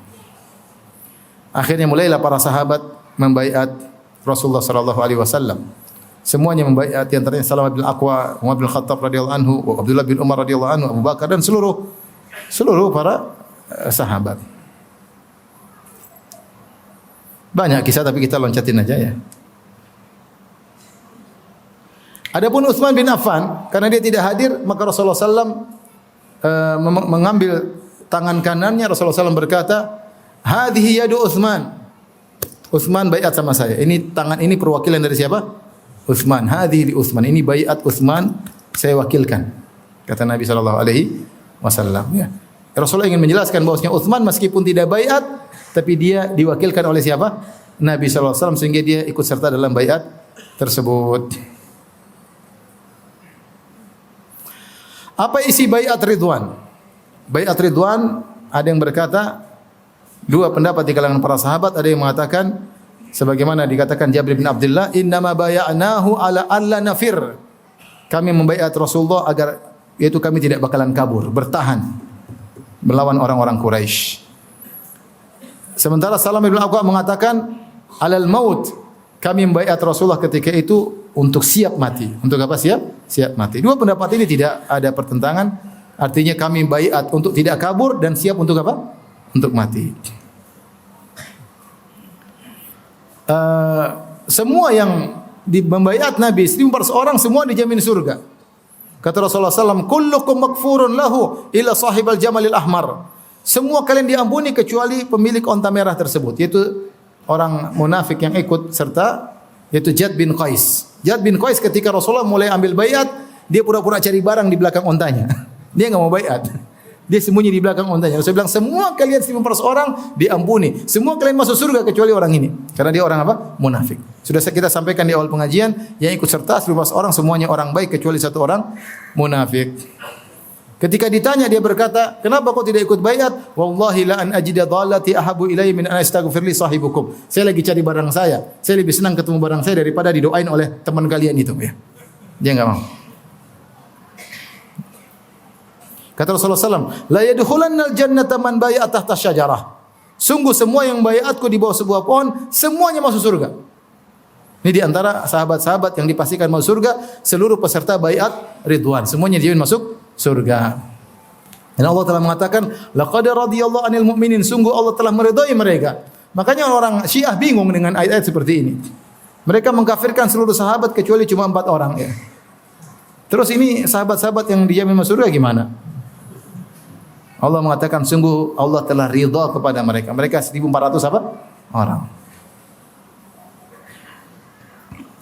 Akhirnya mulailah para sahabat membaiat Rasulullah sallallahu alaihi wasallam. Semuanya membaiat, di antaranya Salamah bin Aqwa, Umar bin Khattab radhiyallahu anhu, Abdullah bin Umar radhiyallahu anhu, Abu Bakar dan seluruh para sahabat. Banyak kisah tapi kita loncatin aja ya. Adapun Utsman bin Affan, karena dia tidak hadir, maka Rasulullah SAW mengambil tangan kanannya. Rasulullah SAW berkata, hadhihi yadu Utsman. Utsman baiat sama saya. Ini tangan ini perwakilan dari siapa? Utsman. Hadhihi li Utsman. Ini baiat Utsman, saya wakilkan. Kata Nabi sallallahu alaihi wasallam, ya. Rasulullah ingin menjelaskan bahwasanya Utsman meskipun tidak baiat, tapi dia diwakilkan oleh siapa? Nabi sallallahu alaihi wasallam, sehingga dia ikut serta dalam baiat tersebut. Apa isi baiat ridwan? Baiat ridwan ada yang berkata, dua pendapat di kalangan para sahabat. Ada yang mengatakan sebagaimana dikatakan Jabir bin Abdullah, innama bay'anahu ala alla nafir. Kami membaiat Rasulullah agar yaitu kami tidak bakalan kabur, bertahan melawan orang-orang Quraisy. Sementara Salamah bin Aqwa mengatakan alal maut. Kami membaiat Rasulullah ketika itu untuk siap mati. Untuk apa siap? Siap mati. Dua pendapat ini tidak ada pertentangan. Artinya kami baiat untuk tidak kabur dan siap untuk apa? Untuk mati. Semua yang membaiat Nabi 1.400 orang semua dijamin surga. Kata Rasulullah SAW, kullukum makfurun lahu illa sahibal jamalil ahmar. Semua kalian diampuni kecuali pemilik onta merah tersebut, yaitu orang munafik yang ikut serta, yaitu Jad bin Qais. Jad bin Qais ketika Rasulullah mulai ambil baiat, dia pura-pura cari barang di belakang ontanya. Dia enggak mau baiat. Dia sembunyi di belakang ontanya. Rasulullah bilang, semua kalian 1.400 orang diampuni. Semua kalian masuk surga kecuali orang ini. Karena dia orang apa? Munafik. Sudah kita sampaikan di awal pengajian, yang ikut serta 1.400 orang semuanya orang baik kecuali satu orang munafik. Ketika ditanya dia berkata, kenapa kau tidak ikut baiat? Wallahi la an ajida dhallati ahabu ilayya min an astaghfir li sahibukum. Saya lagi cari barang saya. Saya lebih senang ketemu barang saya daripada didoain oleh teman kalian itu, ya. Dia enggak mau. Kata Rasulullah SAW, la yadkhulannal jannata man bai'a tahta syajarah. Sungguh semua yang baiatku di bawah sebuah pohon, semuanya masuk surga. Ini di antara sahabat-sahabat yang dipastikan masuk surga, seluruh peserta baiat ridwan, semuanya dijamin masuk surga. Dan Allah telah mengatakan, laqad radhiyallahu 'anil mu'minin, sungguh Allah telah meridai mereka. Makanya orang Syiah bingung dengan ayat-ayat seperti ini. Mereka mengkafirkan seluruh sahabat kecuali cuma 4 orang, ya. Terus ini sahabat-sahabat yang dijamin masuk surga gimana? Allah mengatakan sungguh Allah telah ridha kepada mereka. Mereka 1.400 apa? Orang.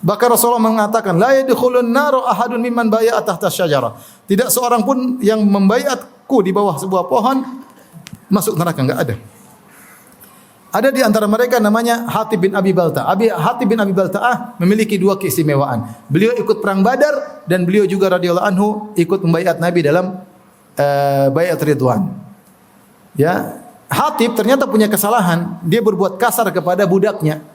Bahkan Rasulullah mengatakan, la yadkhulun nar ahadun mimman bai'a tahta syajarah. Tidak seorang pun yang membaiatku di bawah sebuah pohon masuk neraka, enggak ada. Ada di antara mereka namanya Hatib bin Abi Balta'ah. Hatib bin Abi Balta'ah memiliki dua keistimewaan. Beliau ikut perang Badar dan beliau juga radhiyallahu anhu ikut membaiat Nabi dalam baiat Ridwan. Ya, Hatib ternyata punya kesalahan. Dia berbuat kasar kepada budaknya.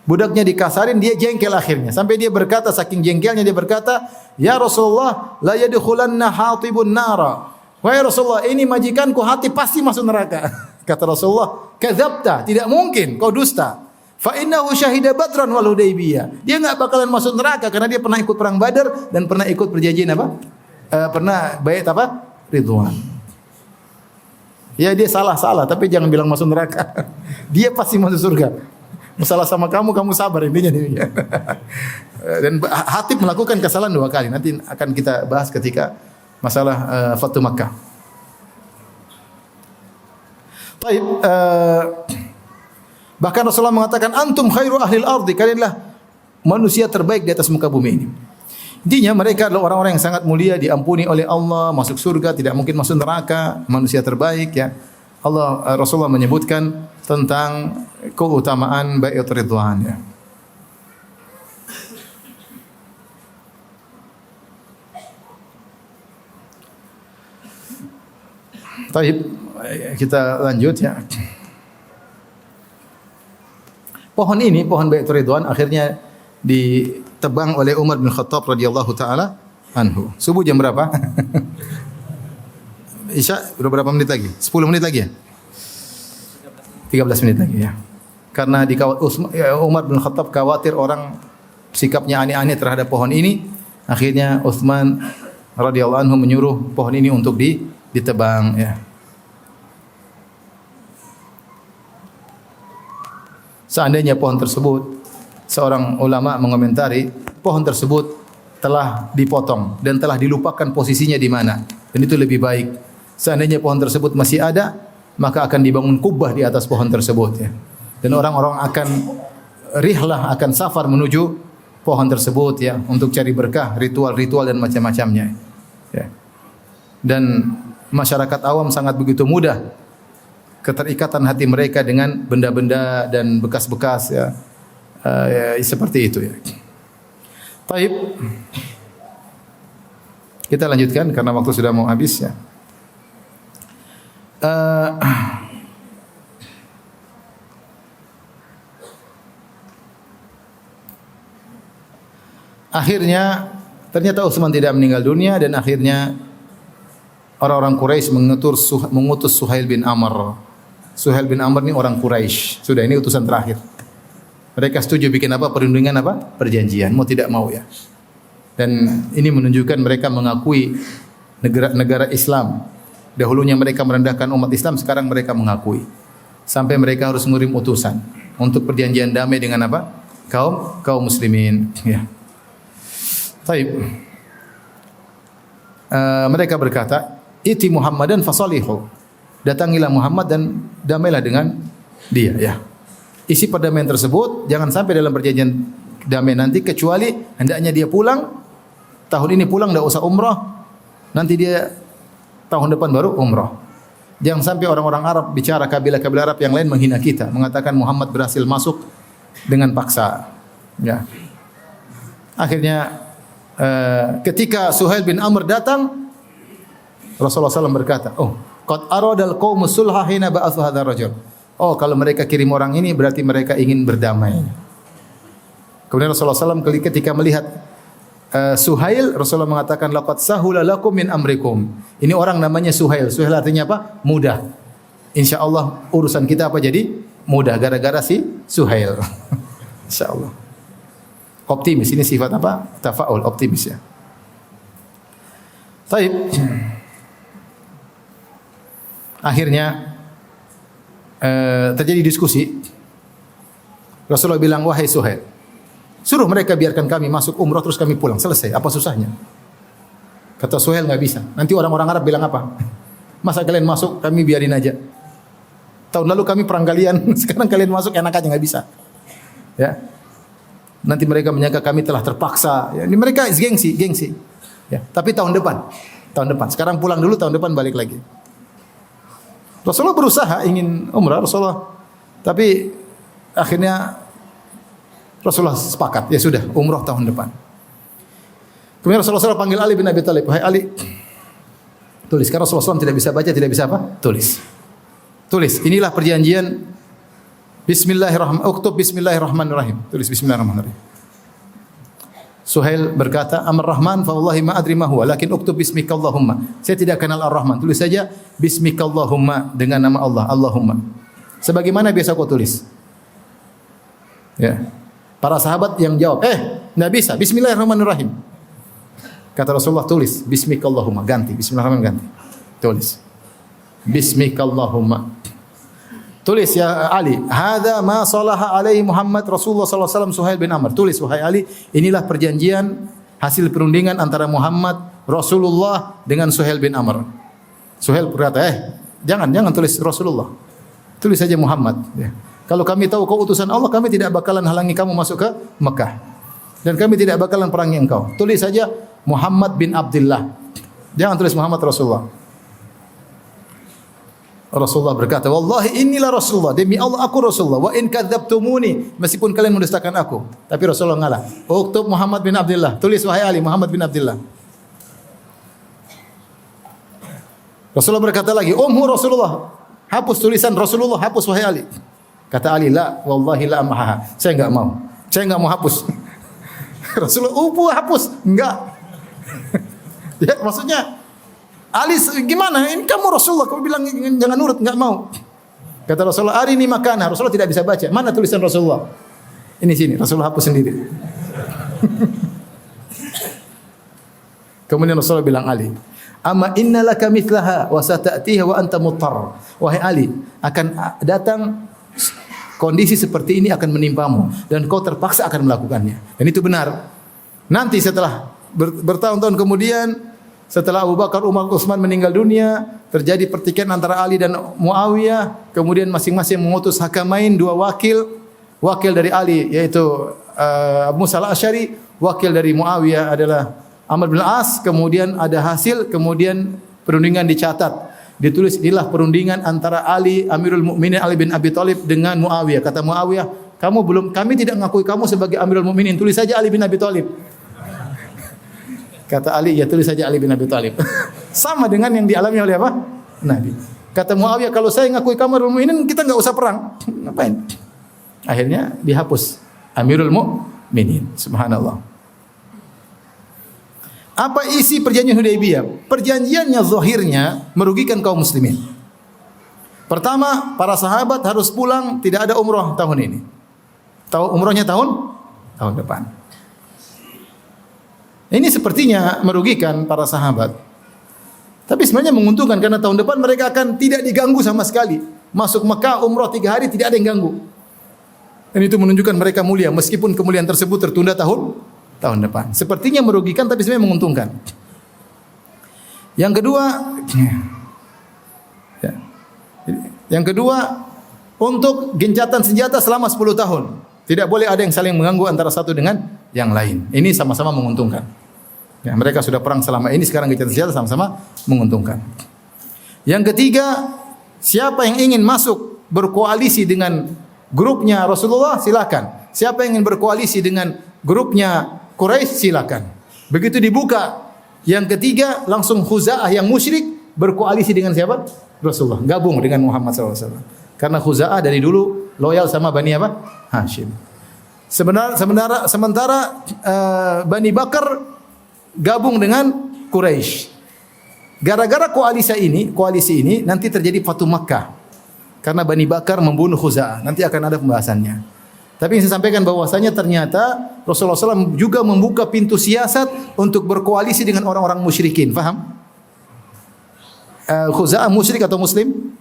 Budaknya dikasarin, dia jengkel akhirnya. Sampai dia berkata, saking jengkelnya dia berkata, "Ya Rasulullah, la yadkhulanna Hatibun nara." Wahai Rasulullah, ini majikanku Hatib pasti masuk neraka. Kata Rasulullah, "Kadzabta, tidak mungkin, kau dusta. Fa innahu syahida Badran wal Hudaybiyah." Dia enggak bakalan masuk neraka karena dia pernah ikut perang Badar dan pernah ikut perjanjian apa? Pernah baiat apa? Ridwan. Ya dia salah tapi jangan bilang masuk neraka. Dia pasti masuk surga. Masalah sama kamu sabar intinya nih. Dan Hatib melakukan kesalahan dua kali. Nanti akan kita bahas ketika masalah Fatu Makkah. Baik, bahkan Rasulullah mengatakan antum khairu ahlil ardi, kalianlah manusia terbaik di atas muka bumi ini. Intinya mereka adalah orang-orang yang sangat mulia, diampuni oleh Allah, masuk surga, tidak mungkin masuk neraka, manusia terbaik ya. Rasulullah menyebutkan tentang keutamaan baiat ridwan ya. Baik, kita lanjut ya. Pohon ini, pohon baiat ridwan akhirnya ditebang oleh Umar bin Khattab radhiyallahu taala anhu. Subuh jam berapa? Isya berapa menit lagi? 10 menit lagi ya? 13 menit lagi ya. Karena Umar bin Khattab khawatir orang sikapnya aneh-aneh terhadap pohon ini, akhirnya Utsman radhiyallahu anhu menyuruh pohon ini untuk ditebang ya. Seandainya pohon tersebut, seorang ulama mengomentari, pohon tersebut telah dipotong dan telah dilupakan posisinya di mana. Dan itu lebih baik. Seandainya pohon tersebut masih ada, maka akan dibangun kubah di atas pohon tersebut ya. Dan orang-orang akan rihlah, akan safar menuju pohon tersebut ya untuk cari berkah, ritual-ritual dan macam-macamnya. Ya. Dan masyarakat awam sangat begitu mudah keterikatan hati mereka dengan benda-benda dan bekas-bekas ya. Seperti itu ya. Baik. Kita lanjutkan karena waktu sudah mau habis ya. Akhirnya ternyata Utsman tidak meninggal dunia dan akhirnya orang-orang Quraisy mengutus Suhail bin Amr. Suhail bin Amr ini orang Quraisy. Sudah, ini utusan terakhir. Mereka setuju bikin apa? Perundingan apa? Perjanjian. Mau tidak mau ya. Dan ini menunjukkan mereka mengakui negara Islam. Dahulunya mereka merendahkan umat Islam, sekarang mereka mengakui. Sampai mereka harus mengirim utusan untuk perjanjian damai dengan apa? Kaum muslimin. Ya. Baik. Mereka berkata, "Iti Muhammadan fasalihu." Datangilah Muhammad dan damailah dengan dia ya. Isi perdamaian tersebut jangan sampai dalam perjanjian damai nanti kecuali hendaknya dia pulang tahun ini, pulang enggak usah umrah, nanti dia tahun depan baru umrah. Jangan sampai orang-orang Arab bicara, kabilah-kabilah Arab yang lain menghina kita, mengatakan Muhammad berhasil masuk dengan paksa ya. Akhirnya ketika Suhail bin Amr datang, Rasulullah SAW berkata, "Oh, qad aradal qaumus sulha hina ba'athu hadzal rajul." Oh, kalau mereka kirim orang ini berarti mereka ingin berdamai. Kemudian Rasulullah SAW ketika melihat Suhail, Rasulullah mengatakan, "Laqad sahula lakum min amrikum." Ini orang namanya Suhail. Suhail artinya apa? Mudah. Insyaallah urusan kita apa jadi mudah gara-gara si Suhail. Insyaallah. Optimis, ini sifat apa? Tafaul, optimis ya. Baik. Akhirnya terjadi diskusi. Rasulullah bilang, "Wahai Suhail, suruh mereka biarkan kami masuk umrah terus kami pulang, selesai. Apa susahnya?" Kata Suhail, "Enggak bisa. Nanti orang-orang Arab bilang apa? Masa kalian masuk, kami biarin aja. Tahun lalu kami perang kalian, sekarang kalian masuk enak aja, enggak bisa." Ya. Nanti mereka menyangka kami telah terpaksa. Ya, ini mereka gengsi. Ya, tapi tahun depan. Sekarang pulang dulu, tahun depan balik lagi. Rasulullah berusaha ingin umrah. Rasulullah Tapi akhirnya Rasulullah sepakat, ya sudah, umrah tahun depan. Kemudian Rasulullah SAW panggil Ali bin Abi Thalib, "Hai Ali, tulis." Karena Rasulullah SAW tidak bisa baca, tidak bisa apa? Tulis. Tulis, inilah perjanjian Bismillahirrahmanirrahim. Uktub Bismillahirrahmanirrahim. Tulis Bismillahirrahmanirrahim. Suhail berkata, "Amar Rahman fa wallahi ma adri ma huwa, lakin uktub bismika Allahumma." Saya tidak kenal Ar-Rahman. Tulis saja Bismika Allahumma, dengan nama Allah, Allahumma. Sebagaimana biasa kau tulis. Ya. Para sahabat yang jawab, enggak bisa, Bismillahirrahmanirrahim. Kata Rasulullah, tulis Bismika Allahumma, ganti Bismillahirrahmanirrahim, ganti. Tulis Bismika Allahumma. Tulis ya Ali, hadza ma salaha alaihi Muhammad Rasulullah sallallahu alaihi wasallam Suhail bin Amr. Tulis wahai Ali, inilah perjanjian hasil perundingan antara Muhammad Rasulullah dengan Suhail bin Amr. Suhail berkata, jangan tulis Rasulullah. Tulis saja Muhammad, ya. Kalau kami tahu kau utusan Allah, kami tidak bakalan halangi kamu masuk ke Mekah. Dan kami tidak bakalan perangi engkau. Tulis saja Muhammad bin Abdullah. Jangan tulis Muhammad Rasulullah. Rasulullah berkata, "Wallahi inilah Rasulullah, demi Allah aku Rasulullah. Wa in kadzabtumuni, meskipun kalian mendustakan aku." Tapi Rasulullah ngalah. Uktub Muhammad bin Abdullah. Tulis wahai Ali, Muhammad bin Abdullah. Rasulullah berkata lagi, "Umhu Rasulullah." Hapus tulisan Rasulullah, hapus wahai Ali. Kata Ali, "La, wallahi la amaha." Saya enggak mau. Saya enggak mau hapus. Rasulullah, hapus. Enggak. Ya, maksudnya Ali gimana? Ini kamu Rasulullah, kamu bilang jangan nurut, enggak mau. Kata Rasulullah, "Arini makana." Rasulullah tidak bisa baca. Mana tulisan Rasulullah? Ini sini, Rasulullah hapus sendiri. Kemudian Rasulullah bilang Ali, "Amma innalaka mithlaha wa sata'tiha wa anta muttar." Wahai Ali, akan datang kondisi seperti ini akan menimpamu dan kau terpaksa akan melakukannya. Dan itu benar. Nanti setelah bertahun-tahun kemudian, setelah Abu Bakar, Umar, Utsman meninggal dunia, terjadi pertikaian antara Ali dan Muawiyah. Kemudian masing-masing mengutus hakamain, dua wakil dari Ali yaitu Abu Musa al-Asy'ari, wakil dari Muawiyah adalah Amr bin As. Kemudian ada hasil, kemudian perundingan dicatat. Ditulis inilah perundingan antara Ali, Amirul Mukminin Ali bin Abi Thalib dengan Muawiyah. Kata Muawiyah, kami tidak mengakui kamu sebagai Amirul Mukminin. Tulis saja Ali bin Abi Thalib. Kata Ali, ya tulis saja Ali bin Abi Thalib. Sama dengan yang dialami oleh apa? Nabi. Kata Muawiyah, kalau saya ngakui kamu Amirul Mukminin, kita enggak usah perang. Ngapain? Akhirnya dihapus Amirul Mukminin. Subhanallah. Apa isi perjanjian Hudaybiyah? Perjanjiannya zahirnya merugikan kaum muslimin. Pertama, para sahabat harus pulang, tidak ada umrah tahun ini. Umrahnya tahun depan. Ini sepertinya merugikan para sahabat. Tapi sebenarnya menguntungkan karena tahun depan mereka akan tidak diganggu sama sekali. Masuk Mekah umrah 3 hari tidak ada yang ganggu. Dan itu menunjukkan mereka mulia meskipun kemuliaan tersebut tertunda tahun depan. Sepertinya merugikan tapi sebenarnya menguntungkan. Yang kedua, untuk gencatan senjata selama 10 tahun. Tidak boleh ada yang saling mengganggu antara satu dengan yang lain. Ini sama-sama menguntungkan. Ya, mereka sudah perang selama ini, sekarang gencatan senjata sama-sama menguntungkan. Yang ketiga, siapa yang ingin masuk berkoalisi dengan grupnya Rasulullah, silakan. Siapa yang ingin berkoalisi dengan grupnya Quraisy, silakan. Begitu dibuka yang ketiga, langsung Khuza'ah yang musyrik berkoalisi dengan siapa? Rasulullah, gabung dengan Muhammad SAW. Karena Khuza'ah dari dulu loyal sama Bani apa? Hashim. Sementara Bani Bakar gabung dengan Quraisy. Gara-gara koalisi ini nanti terjadi Fatu Makkah. Karena Bani Bakar membunuh Khuza'ah. Nanti akan ada pembahasannya. Tapi yang saya sampaikan bahwasanya ternyata Rasulullah SAW juga membuka pintu siasat untuk berkoalisi dengan orang-orang musyrikin. Faham? Khuza'ah musyrik atau muslim?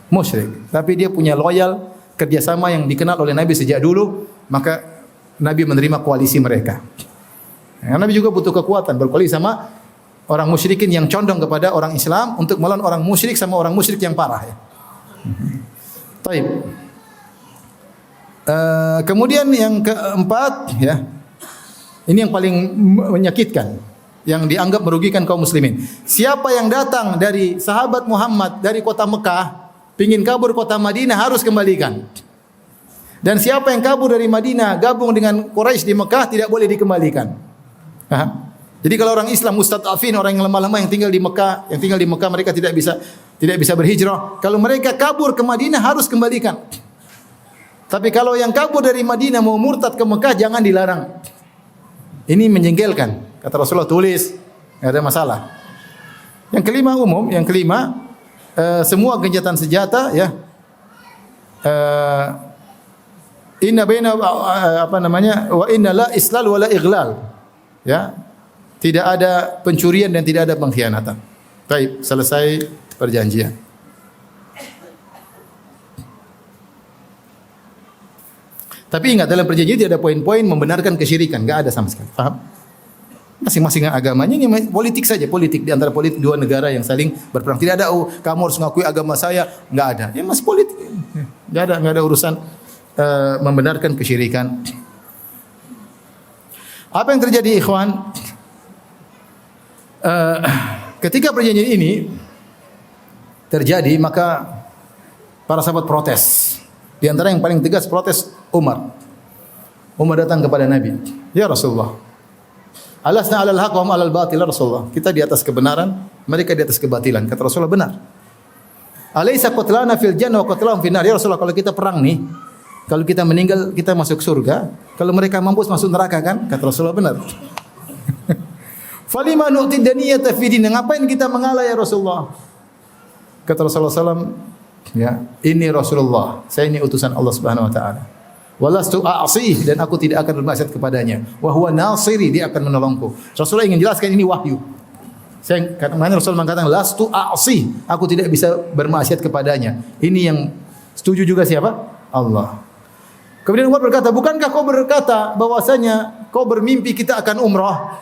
Musyrik. Tapi dia punya loyal kerjasama yang dikenal oleh Nabi sejak dulu. Maka Nabi menerima koalisi mereka. Nabi juga butuh kekuatan berkoalisi sama orang musyrikin yang condong kepada orang Islam untuk melawan orang musyrik sama orang musyrik yang parah. Ya. Taib. Kemudian yang keempat, ya, ini yang paling menyakitkan, yang dianggap merugikan kaum muslimin. Siapa yang datang dari sahabat Muhammad dari kota Mekah, pingin kabur kota Madinah harus kembalikan. Dan siapa yang kabur dari Madinah gabung dengan Quraisy di Mekah tidak boleh dikembalikan. Jadi kalau orang Islam mustad'afin, orang yang lemah-lemah yang tinggal di Mekah, mereka tidak bisa berhijrah. Kalau mereka kabur ke Madinah harus kembalikan. Tapi kalau yang kabur dari Madinah mau murtad ke Mekah jangan dilarang. Ini menjengkelkan. Kata Rasulullah tulis, enggak ada masalah. Yang kelima umum, semua gencatan senjata ya. Inna baina wa inna la islal wa la ighlal. Ya. Tidak ada pencurian dan tidak ada pengkhianatan. Baik, selesai perjanjian. Tapi ingat dalam perjanjian tidak ada poin-poin membenarkan kesyirikan, enggak ada sama sekali. Faham? Masing-masing agamanya ini politik saja, politik di antara politik dua negara yang saling berperang. Tidak ada kamu harus mengakui agama saya, enggak ada. Ya masih politik. Enggak ada urusan membenarkan kesyirikan. Apa yang terjadi ikhwan? Ketika perjanjian ini terjadi, maka para sahabat protes. Di antara yang paling tegas protes Umar. Umar datang kepada Nabi, "Ya Rasulullah, alasna 'alal haqq wa hum 'alal batil, Rasulullah. Kita di atas kebenaran, mereka di atas kebatilan." Kata Rasulullah, "Benar." "Alaysa qatlana fil jannah wa qatlahum fin nar?" Ya Rasulullah, kalau kita perang nih, kalau kita meninggal kita masuk surga, kalau mereka mampus masuk neraka kan? Kata Rasulullah, "Benar." "Falima nu'ti daniyata fi din?" Ngapain kita mengalah ya Rasulullah? Kata Rasulullah SAW, ya, ini Rasulullah, saya ini utusan Allah Subhanahu wa taala. Walastu a'sih, dan aku tidak akan bermaksiat kepadanya. Wa huwa nasiri, dia akan menolongku. Rasulullah ingin jelaskan ini wahyu. Rasulullah mengatakan lastu a'sih, aku tidak bisa bermaksiat kepadanya. Ini yang setuju juga siapa? Allah. Kemudian Umar berkata, "Bukankah kau berkata bahwasanya kau bermimpi kita akan umrah?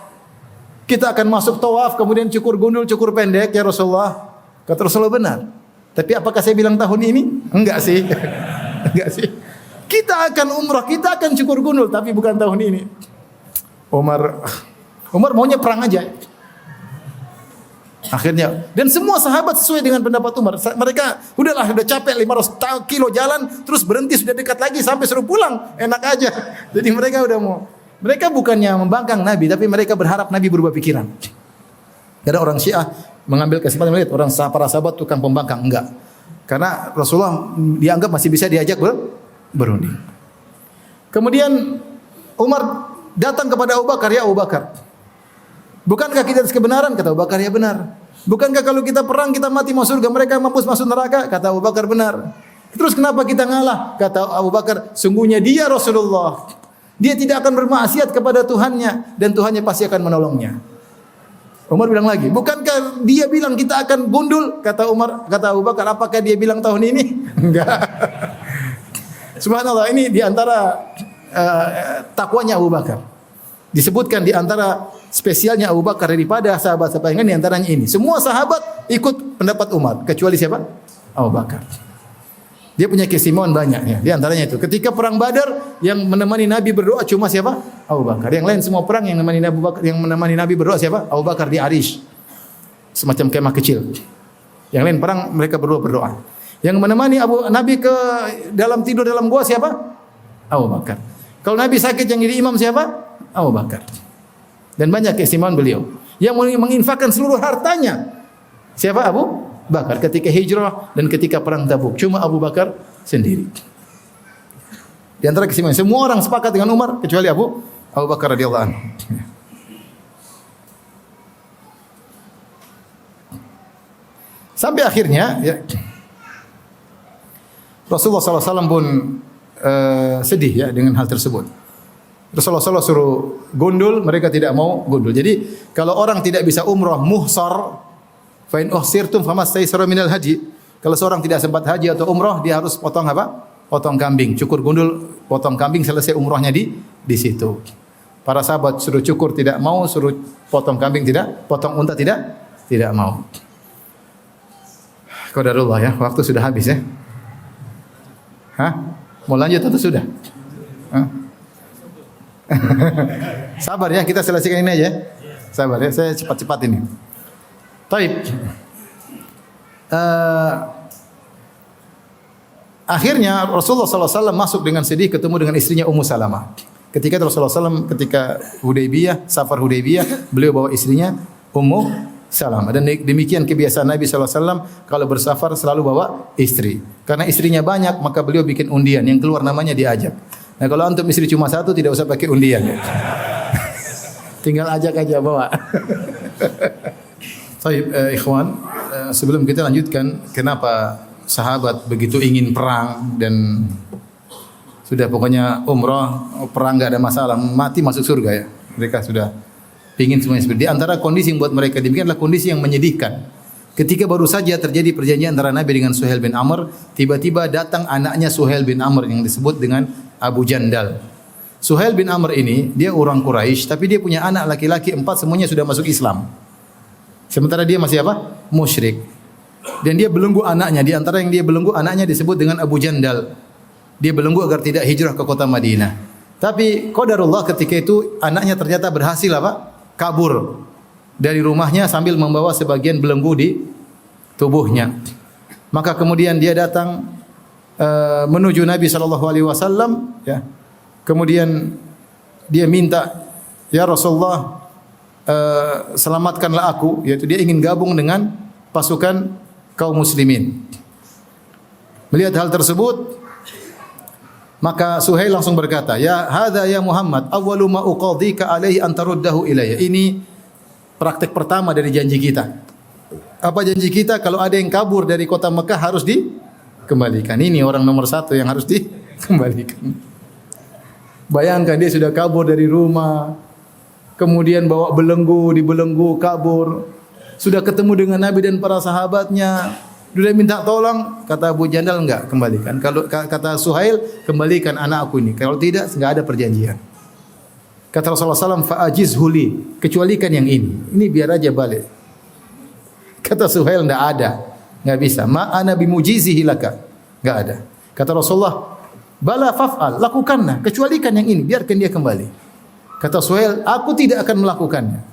Kita akan masuk tawaf, kemudian cukur gundul, cukur pendek ya Rasulullah." Kata Rasulullah, "Benar. Tapi apakah saya bilang tahun ini?" Enggak sih. Enggak sih. Kita akan umrah, kita akan cukur gundul, tapi bukan tahun ini. Umar maunya perang aja. Akhirnya, dan semua sahabat sesuai dengan pendapat Umar. Mereka udah capek 500 kilo jalan, terus berhenti sudah dekat lagi sampai suruh pulang, enak aja. Jadi mereka udah mau. Mereka bukannya membangkang Nabi, tapi mereka berharap Nabi berubah pikiran. Karena orang Syiah mengambil kesimpulan melihat para sahabat tukang pembangkang, enggak. Karena Rasulullah dianggap masih bisa diajak berunding. Kemudian Umar datang kepada Abu Bakar, "Ya Abu Bakar, bukankah kita atas kebenaran?" Kata Abu Bakar, "Ya benar." "Bukankah kalau kita perang kita mati masuk surga, mereka mampus masuk neraka?" Kata Abu Bakar, "Benar." "Terus kenapa kita ngalah?" Kata Abu Bakar, "Sungguhnya dia Rasulullah. Dia tidak akan bermaksiat kepada Tuhannya dan Tuhannya pasti akan menolongnya." Umar bilang lagi, "Bukankah dia bilang kita akan gundul?" Kata Abu Bakar, "Apakah dia bilang tahun ini?" Enggak. Subhanallah, ini di antara takwanya Abu Bakar. Disebutkan di antara spesialnya Abu Bakar daripada sahabat-sahabat yang lain, di antaranya ini. Semua sahabat ikut pendapat Umar, kecuali siapa? Abu Bakar. Dia punya keistimewaan banyak ya. Di antaranya itu, ketika perang Badar yang menemani Nabi berdoa cuma siapa? Abu Bakar. Yang lain semua perang yang menemani Nabi berdoa siapa? Abu Bakar di Arish. Semacam kemah kecil. Yang lain perang mereka berdua berdoa. Yang menemani Nabi ke dalam tidur dalam gua siapa? Abu Bakar. Kalau Nabi sakit yang jadi imam siapa? Abu Bakar. Dan banyak keistimewaan beliau. Yang menginfakkan seluruh hartanya siapa? Abu Bakar ketika hijrah dan ketika perang Tabuk. Cuma Abu Bakar sendiri. Di antara keistimewaan, semua orang sepakat dengan Umar kecuali Abu Bakar radhiyallahu anhu. Sampai akhirnya ya, Rasulullah SAW pun sedih ya dengan hal tersebut. Rasulullah SAW suruh gundul, mereka tidak mau gundul. Jadi kalau orang tidak bisa umrah muhsar, fa in uhsirtum famastaysara minal haji. Kalau seorang tidak sempat haji atau umrah, dia harus potong apa? Potong kambing, cukur gundul, potong kambing, selesai umrahnya di situ. Para sahabat suruh cukur tidak mau, suruh potong kambing tidak, potong unta tidak mau. Qadarullah ya, waktu sudah habis ya. Hah? Mau lanjut atau sudah? Hah? Sabar ya, kita selesaikan ini aja. Sabar ya, saya cepat-cepat ini. Baik. Akhirnya Rasulullah SAW masuk dengan sedih ketemu dengan istrinya Ummu Salamah. Ketika Rasulullah SAW ketika Hudaybiyah, safar Hudaybiyah, beliau bawa istrinya Ummu Salamah. Dan demikian kebiasaan Nabi SAW kalau bersafar selalu bawa istri. Karena istrinya banyak, maka beliau bikin undian. Yang keluar namanya diajak. Nah kalau antum istri cuma satu, tidak usah pakai undian. Tinggal ajak aja bawa. Baik, ikhwan, sebelum kita lanjutkan, kenapa sahabat begitu ingin perang dan sudah pokoknya umrah, perang enggak ada masalah, mati masuk surga ya. Mereka sudah ingin semuanya seperti. Di antara kondisi yang buat mereka demikian adalah kondisi yang menyedihkan. Ketika baru saja terjadi perjanjian antara Nabi dengan Suhail bin Amr, tiba-tiba datang anaknya Suhail bin Amr yang disebut dengan Abu Jandal. Suhail bin Amr ini dia orang Quraisy, tapi dia punya anak laki-laki 4, semuanya sudah masuk Islam. Sementara dia masih apa? Musyrik. Dan dia belenggu anaknya. Di antara yang dia belenggu anaknya disebut dengan Abu Jandal. Dia belenggu agar tidak hijrah ke kota Madinah. Tapi qadarullah ketika itu anaknya ternyata berhasil apa? Kabur dari rumahnya sambil membawa sebagian belenggu di tubuhnya. Maka kemudian dia datang menuju Nabi SAW. Ya. Kemudian dia minta, ya Rasulullah, selamatkanlah aku. Yaitu dia ingin gabung dengan pasukan kaum muslimin. Melihat hal tersebut, maka Suhail langsung berkata, "Ya hadza ya Muhammad, awwalu ma uqadhika alaihi an taruddahu ilayya." Ini praktek pertama dari janji kita. Apa janji kita? Kalau ada yang kabur dari kota Mekah harus dikembalikan. Ini orang nomor 1 yang harus dikembalikan. Bayangkan dia sudah kabur dari rumah, kemudian bawa belenggu, dibelenggu, kabur. Sudah ketemu dengan Nabi dan para sahabatnya, sudah minta tolong, kata Abu Jandal enggak, kembalikan. Kalau kata Suhail, kembalikan anak aku ini. Kalau tidak, enggak ada perjanjian. Kata Rasulullah SAW, fa'ajiz huli, kecualikan yang ini. Ini biar aja balik. Kata Suhail, enggak ada, enggak bisa. Ma'ana bimujizihi laka, enggak ada. Kata Rasulullah, bala faf'al, lakukanlah, kecualikan yang ini, biarkan dia kembali. Kata Suhail, aku tidak akan melakukannya.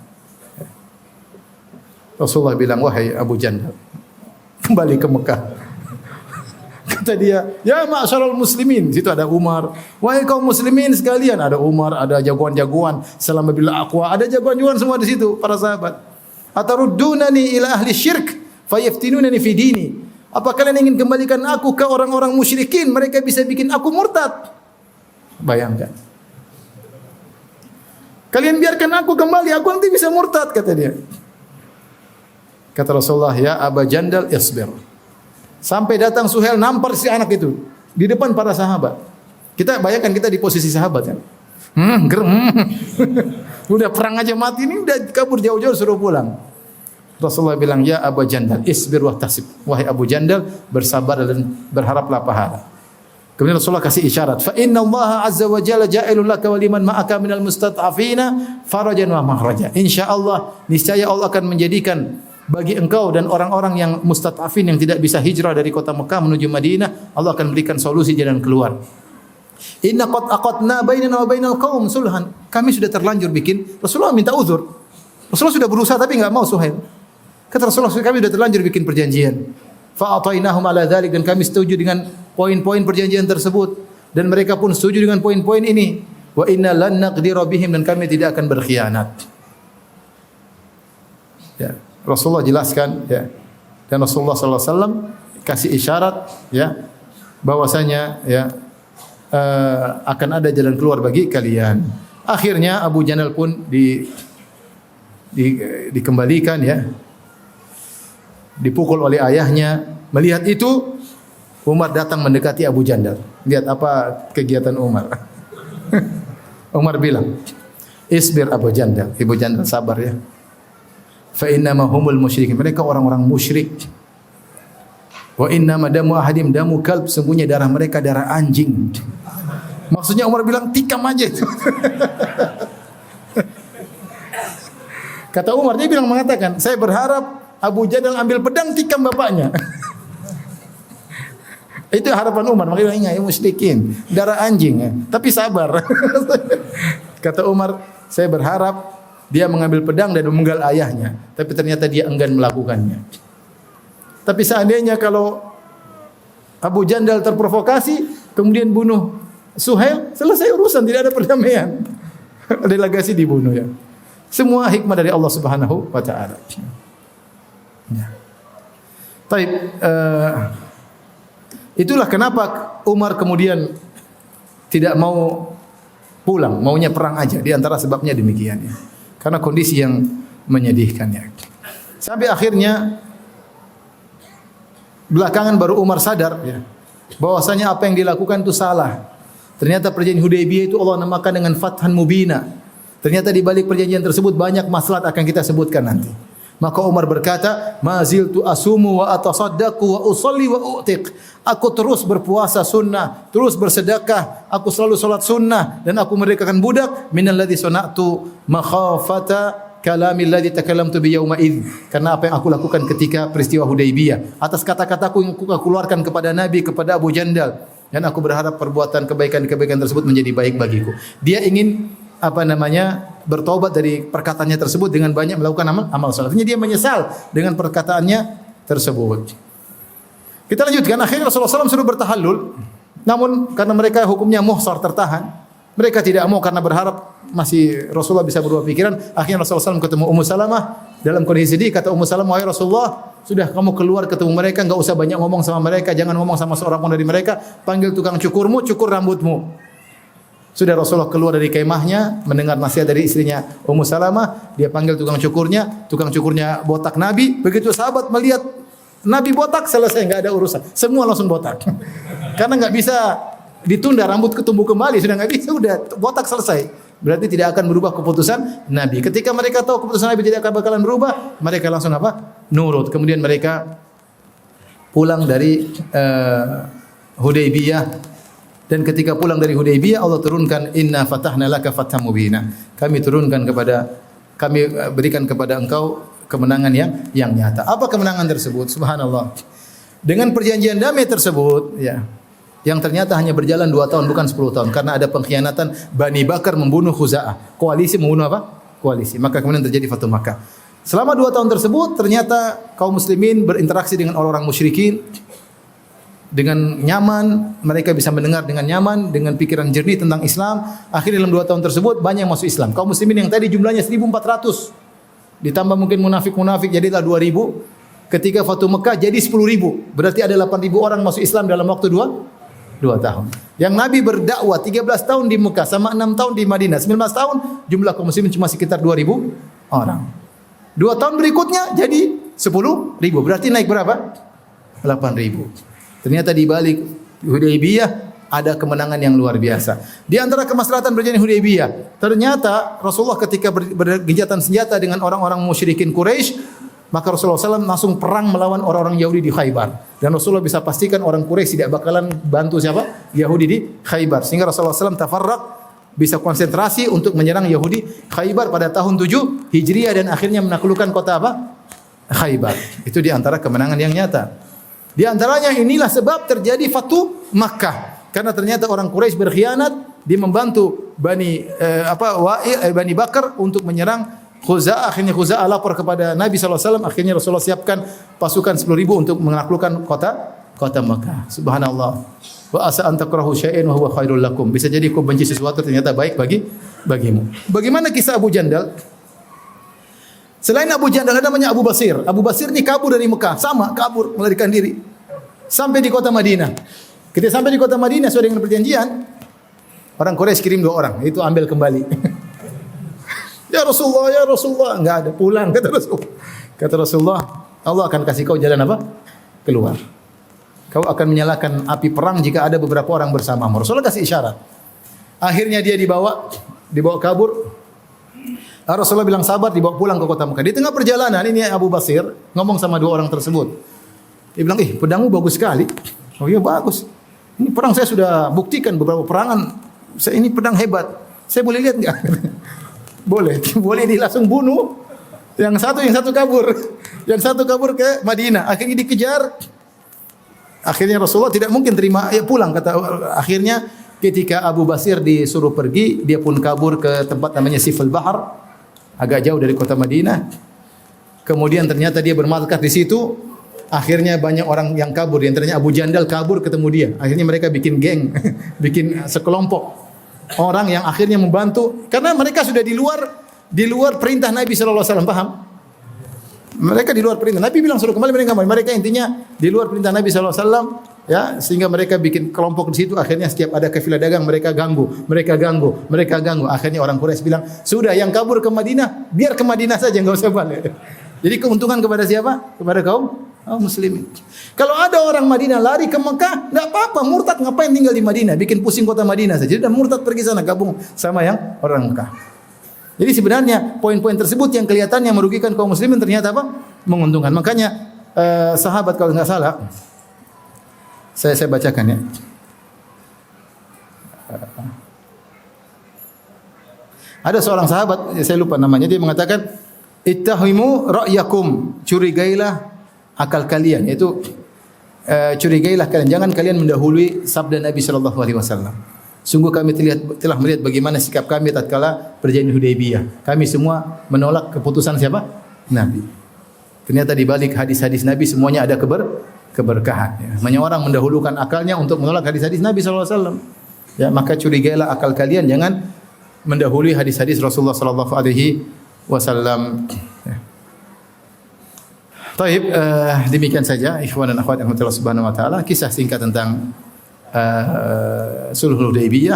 Rasulullah bilang, wahai Abu Jandal, kembali ke Mekah. Kata dia, ya ma'syarul muslimin. Situ ada Umar. Wahai kaum muslimin sekalian, ada Umar, ada jagoan-jagoan. Selama bila aqwa, ada jagoan-jagoan semua di situ, para sahabat. Ataruddunani ila ahli syirk, fayaftinunani fi dini. Apa kalian ingin kembalikan aku ke orang-orang musyrikin? Mereka bisa bikin aku murtad. Bayangkan. Kalian biarkan aku kembali, aku nanti bisa murtad, kata dia. Kata Rasulullah, ya Aba Jandal isbir. Sampai datang Suhail nampar si anak itu di depan para sahabat. Kita bayangkan kita di posisi sahabat kan. Udah perang aja mati ini, udah kabur jauh-jauh suruh pulang. Rasulullah bilang, ya Aba Jandal isbir wahtasib. Wahai Abu Jandal, bersabar dan berharaplah pahala. Kemudian Rasulullah kasih isyarat, fa inna Allah azza wa jalla ja'ilun laka wa liman ma'aka minal mustat'afina farajan wa makhraja. Insyaallah niscaya Allah akan menjadikan bagi engkau dan orang-orang yang mustat'afin yang tidak bisa hijrah dari kota Mekah menuju Madinah, Allah akan berikan solusi jalan keluar. Inna qad aqadna bainana wa bainal qaum sulhan. Kami sudah terlanjur bikin, Rasulullah minta uzur. Rasulullah sudah berusaha tapi enggak mau Suhail. Kata Rasulullah, kami sudah terlanjur bikin perjanjian. Fa atainahum ala dzalik, dan kami setuju dengan poin-poin perjanjian tersebut dan mereka pun setuju dengan poin-poin ini. Wa inna lan naqdira bihim, dan kami tidak akan berkhianat. Ya. Rasulullah jelaskan, ya, dan Rasulullah SAW kasih isyarat, ya, bahwasanya, ya, akan ada jalan keluar bagi kalian. Akhirnya Abu Jandal pun dikembalikan, ya, dipukul oleh ayahnya. Melihat itu, Umar datang mendekati Abu Jandal. Lihat apa kegiatan Umar. Umar bilang, isbir Abu Jandal, Ibu Jandal sabar ya. Fa innama humul musyrikin, mereka orang-orang musyrik. Wa innama damu ahadim damu kalb, sungguhnya darah mereka darah anjing. Maksudnya Umar bilang tikam aja itu. Kata Umar, dia bilang mengatakan, saya berharap Abu Jandal ambil pedang tikam bapaknya. Itu harapan Umar, makanya ingat ya musyrikin, darah anjing ya. Tapi sabar. Kata Umar, saya berharap dia mengambil pedang dan memenggal ayahnya, tapi ternyata dia enggan melakukannya. Tapi seandainya kalau Abu Jandal terprovokasi, kemudian bunuh Suhail, selesai urusan, tidak ada perdamaian. Delegasi dibunuh ya. Semua hikmah dari Allah Subhanahu wa taala. Ya. Baik, itulah kenapa Umar kemudian tidak mau pulang, maunya perang aja. Di antara sebabnya demikian ya. Karena kondisi yang menyedihkan ya. Sampai akhirnya belakangan baru Umar sadar ya, bahwasanya apa yang dilakukan itu salah. Ternyata perjanjian Hudaybiyah itu Allah namakan dengan Fathan Mubina. Ternyata di balik perjanjian tersebut banyak maslahat akan kita sebutkan nanti. Maka Umar berkata, "Ma ziltu asumu wa atasaddaqu wa usolli wa u'tiq." Aku terus berpuasa sunnah, terus bersedekah, aku selalu salat sunnah dan aku merdekakan budak minalladzi sana'tu makhafata kalamil ladzi takallamtu bi yauma id. Karena apa yang aku lakukan ketika peristiwa Hudaybiyah, atas kata-kataku yang aku keluarkan kepada Nabi, kepada Abu Jandal, dan aku berharap perbuatan kebaikan-kebaikan tersebut menjadi baik bagiku. Dia ingin bertobat dari perkataannya tersebut dengan banyak melakukan amal saleh. Artinya dia menyesal dengan perkataannya tersebut. Kita lanjutkan. Akhirnya Rasulullah SAW suruh bertahallul. Namun karena mereka hukumnya muhsar, tertahan, mereka tidak mau karena berharap masih Rasulullah bisa berubah pikiran. Akhirnya Rasulullah SAW ketemu Ummu Salamah dalam kondisi sedih. Kata Ummu Salamah, "Wahai Rasulullah, sudah kamu keluar ketemu mereka, enggak usah banyak ngomong sama mereka, jangan ngomong sama seorang pun dari mereka. Panggil tukang cukurmu, cukur rambutmu." Sudah Rasulullah keluar dari kemahnya, mendengar nasihat dari istrinya Ummu Salamah, dia panggil tukang cukurnya botak Nabi. Begitu sahabat melihat Nabi botak, selesai, enggak ada urusan. Semua langsung botak. Karena enggak bisa ditunda, rambut tumbuh kembali, sudah enggak bisa, sudah botak selesai. Berarti tidak akan berubah keputusan Nabi. Ketika mereka tahu keputusan Nabi tidak akan bakalan berubah, mereka langsung nurut. Kemudian mereka pulang dari Hudaybiyah. Dan ketika pulang dari Hudaybiyah, Allah turunkan inna fatahna laka fatham mubina. Kami berikan kepada engkau kemenangan yang nyata. Apa kemenangan tersebut? Subhanallah. Dengan perjanjian damai tersebut, ya, yang ternyata hanya berjalan 2 tahun bukan 10 tahun karena ada pengkhianatan Bani Bakar membunuh Khuza'ah. Koalisi membunuh apa? Koalisi. Maka kemudian terjadi Fatu Makkah. Selama 2 tahun tersebut ternyata kaum muslimin berinteraksi dengan orang-orang musyrikin dengan nyaman, mereka bisa mendengar dengan nyaman, dengan pikiran jernih tentang Islam. Akhirnya dalam 2 tahun tersebut banyak yang masuk Islam. Kaum muslimin yang tadi jumlahnya 1.400 ditambah mungkin munafik-munafik jadilah 2.000. Ketika Fatu Mekah jadi 10.000. Berarti ada 8.000 orang masuk Islam dalam waktu 2 tahun. Yang Nabi berdakwah 13 tahun di Mekah sama 6 tahun di Madinah, 19 tahun, jumlah kaum muslimin cuma sekitar 2.000 orang. 2 tahun berikutnya jadi 10.000. Berarti naik berapa? 8.000. Ternyata di balik Hudaybiyah ada kemenangan yang luar biasa. Di antara kemaslahatan perjanjian Hudaybiyah, ternyata Rasulullah ketika bergencatan senjata dengan orang-orang musyrikin Quraisy, maka Rasulullah SAW langsung perang melawan orang-orang Yahudi di Khaybar. Dan Rasulullah bisa pastikan orang Quraisy tidak bakalan bantu siapa? Yahudi di Khaybar. Sehingga Rasulullah SAW tafarraq, bisa konsentrasi untuk menyerang Yahudi Khaybar pada tahun 7 Hijriah dan akhirnya menaklukkan kota apa? Khaybar. Itu di antara kemenangan yang nyata. Di antaranya inilah sebab terjadi Fatu Makkah. Karena ternyata orang Quraisy berkhianat, dia membantu Bani Bakar untuk menyerang Khuza'ah. Akhirnya Khuza'ah lapor kepada Nabi SAW. Akhirnya Rasulullah siapkan pasukan 10.000 untuk menaklukkan kota Makkah. Subhanallah. Wa asa an takrahu syai'an wa huwa khairul lakum. Bisa jadi kau benci sesuatu ternyata baik bagimu. Bagaimana kisah Abu Jandal? Selain Abu Jandal ada namanya Abu Basir. Abu Basir ini kabur dari Mekah, kabur melarikan diri sampai di kota Madinah. Ketika sampai di kota Madinah sesuai dengan perjanjian, orang Quraisy kirim 2 orang, itu ambil kembali. Ya Rasulullah, enggak ada, pulang kata Rasulullah. Kata Rasulullah, Allah akan kasih kau jalan apa? Keluar. Kau akan menyalakan api perang jika ada beberapa orang bersamamu. Rasulullah kasih isyarat. Akhirnya dia dibawa kabur. Rasulullah bilang sabar, dibawa pulang ke kota Mekah. Di tengah perjalanan ini Abu Basir ngomong sama 2 orang tersebut. Dia bilang, pedangmu bagus sekali. Oh iya bagus. Ini perang saya sudah buktikan beberapa perangan. Ini pedang hebat. Saya boleh lihat enggak? Boleh dia langsung bunuh. Yang satu kabur. Yang satu kabur ke Madinah. Akhirnya dikejar. Akhirnya Rasulullah tidak mungkin terima, pulang kata. Akhirnya ketika Abu Basir disuruh pergi, dia pun kabur ke tempat namanya Sifal Bahar. Agak jauh dari kota Madinah. Kemudian ternyata dia bermarkas di situ. Akhirnya banyak orang yang kabur, di antaranya Abu Jandal kabur ketemu dia. Akhirnya mereka bikin geng, bikin sekelompok orang yang akhirnya membantu karena mereka sudah di luar perintah Nabi sallallahu alaihi wasallam, paham? Mereka di luar perintah. Nabi bilang suruh kembali, mereka kembali. Mereka intinya di luar perintah Nabi sallallahu alaihi wasallam, ya, sehingga mereka bikin kelompok di situ. Akhirnya setiap ada kafilah dagang mereka ganggu. Akhirnya orang Quraisy bilang, "Sudah, yang kabur ke Madinah, biar ke Madinah saja, enggak usah balik." Jadi keuntungan kepada siapa? Kepada kaum muslimin. Kalau ada orang Madinah lari ke Mekah, enggak apa-apa, murtad ngapain tinggal di Madinah, bikin pusing kota Madinah saja. Dan murtad pergi sana gabung sama yang orang Mekah. Jadi sebenarnya poin-poin tersebut yang kelihatannya merugikan kaum muslimin ternyata apa? Menguntungkan. Makanya sahabat kalau enggak salah, saya bacakan ya. Ada seorang sahabat, saya lupa namanya, dia mengatakan, "Ittahimu ra'yakum," curigailah akal kalian, yaitu curigailah kalian, jangan kalian mendahului sabda Nabi sallallahu alaihi wasallam. Sungguh kami telah melihat bagaimana sikap kami tatkala perjanjian Hudaybiyah. Kami semua menolak keputusan siapa? Nabi. Ternyata di balik hadis-hadis Nabi semuanya ada keberkahan. Ya. Banyak orang mendahulukan akalnya untuk menolak hadis-hadis Nabi sallallahu alaihi wasallam. Ya, maka curigailah akal kalian, jangan mendahului hadis-hadis Rasulullah sallallahu alaihi wasallam. Ya. Taib, demikian saja ikhwan dan akhwat Allah Subhanahu wa taala, kisah singkat tentang Sulhul Hudaybiyah.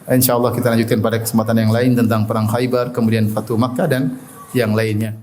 Insyaallah kita lanjutkan pada kesempatan yang lain tentang perang Khaybar, kemudian Fatu Makkah dan yang lainnya.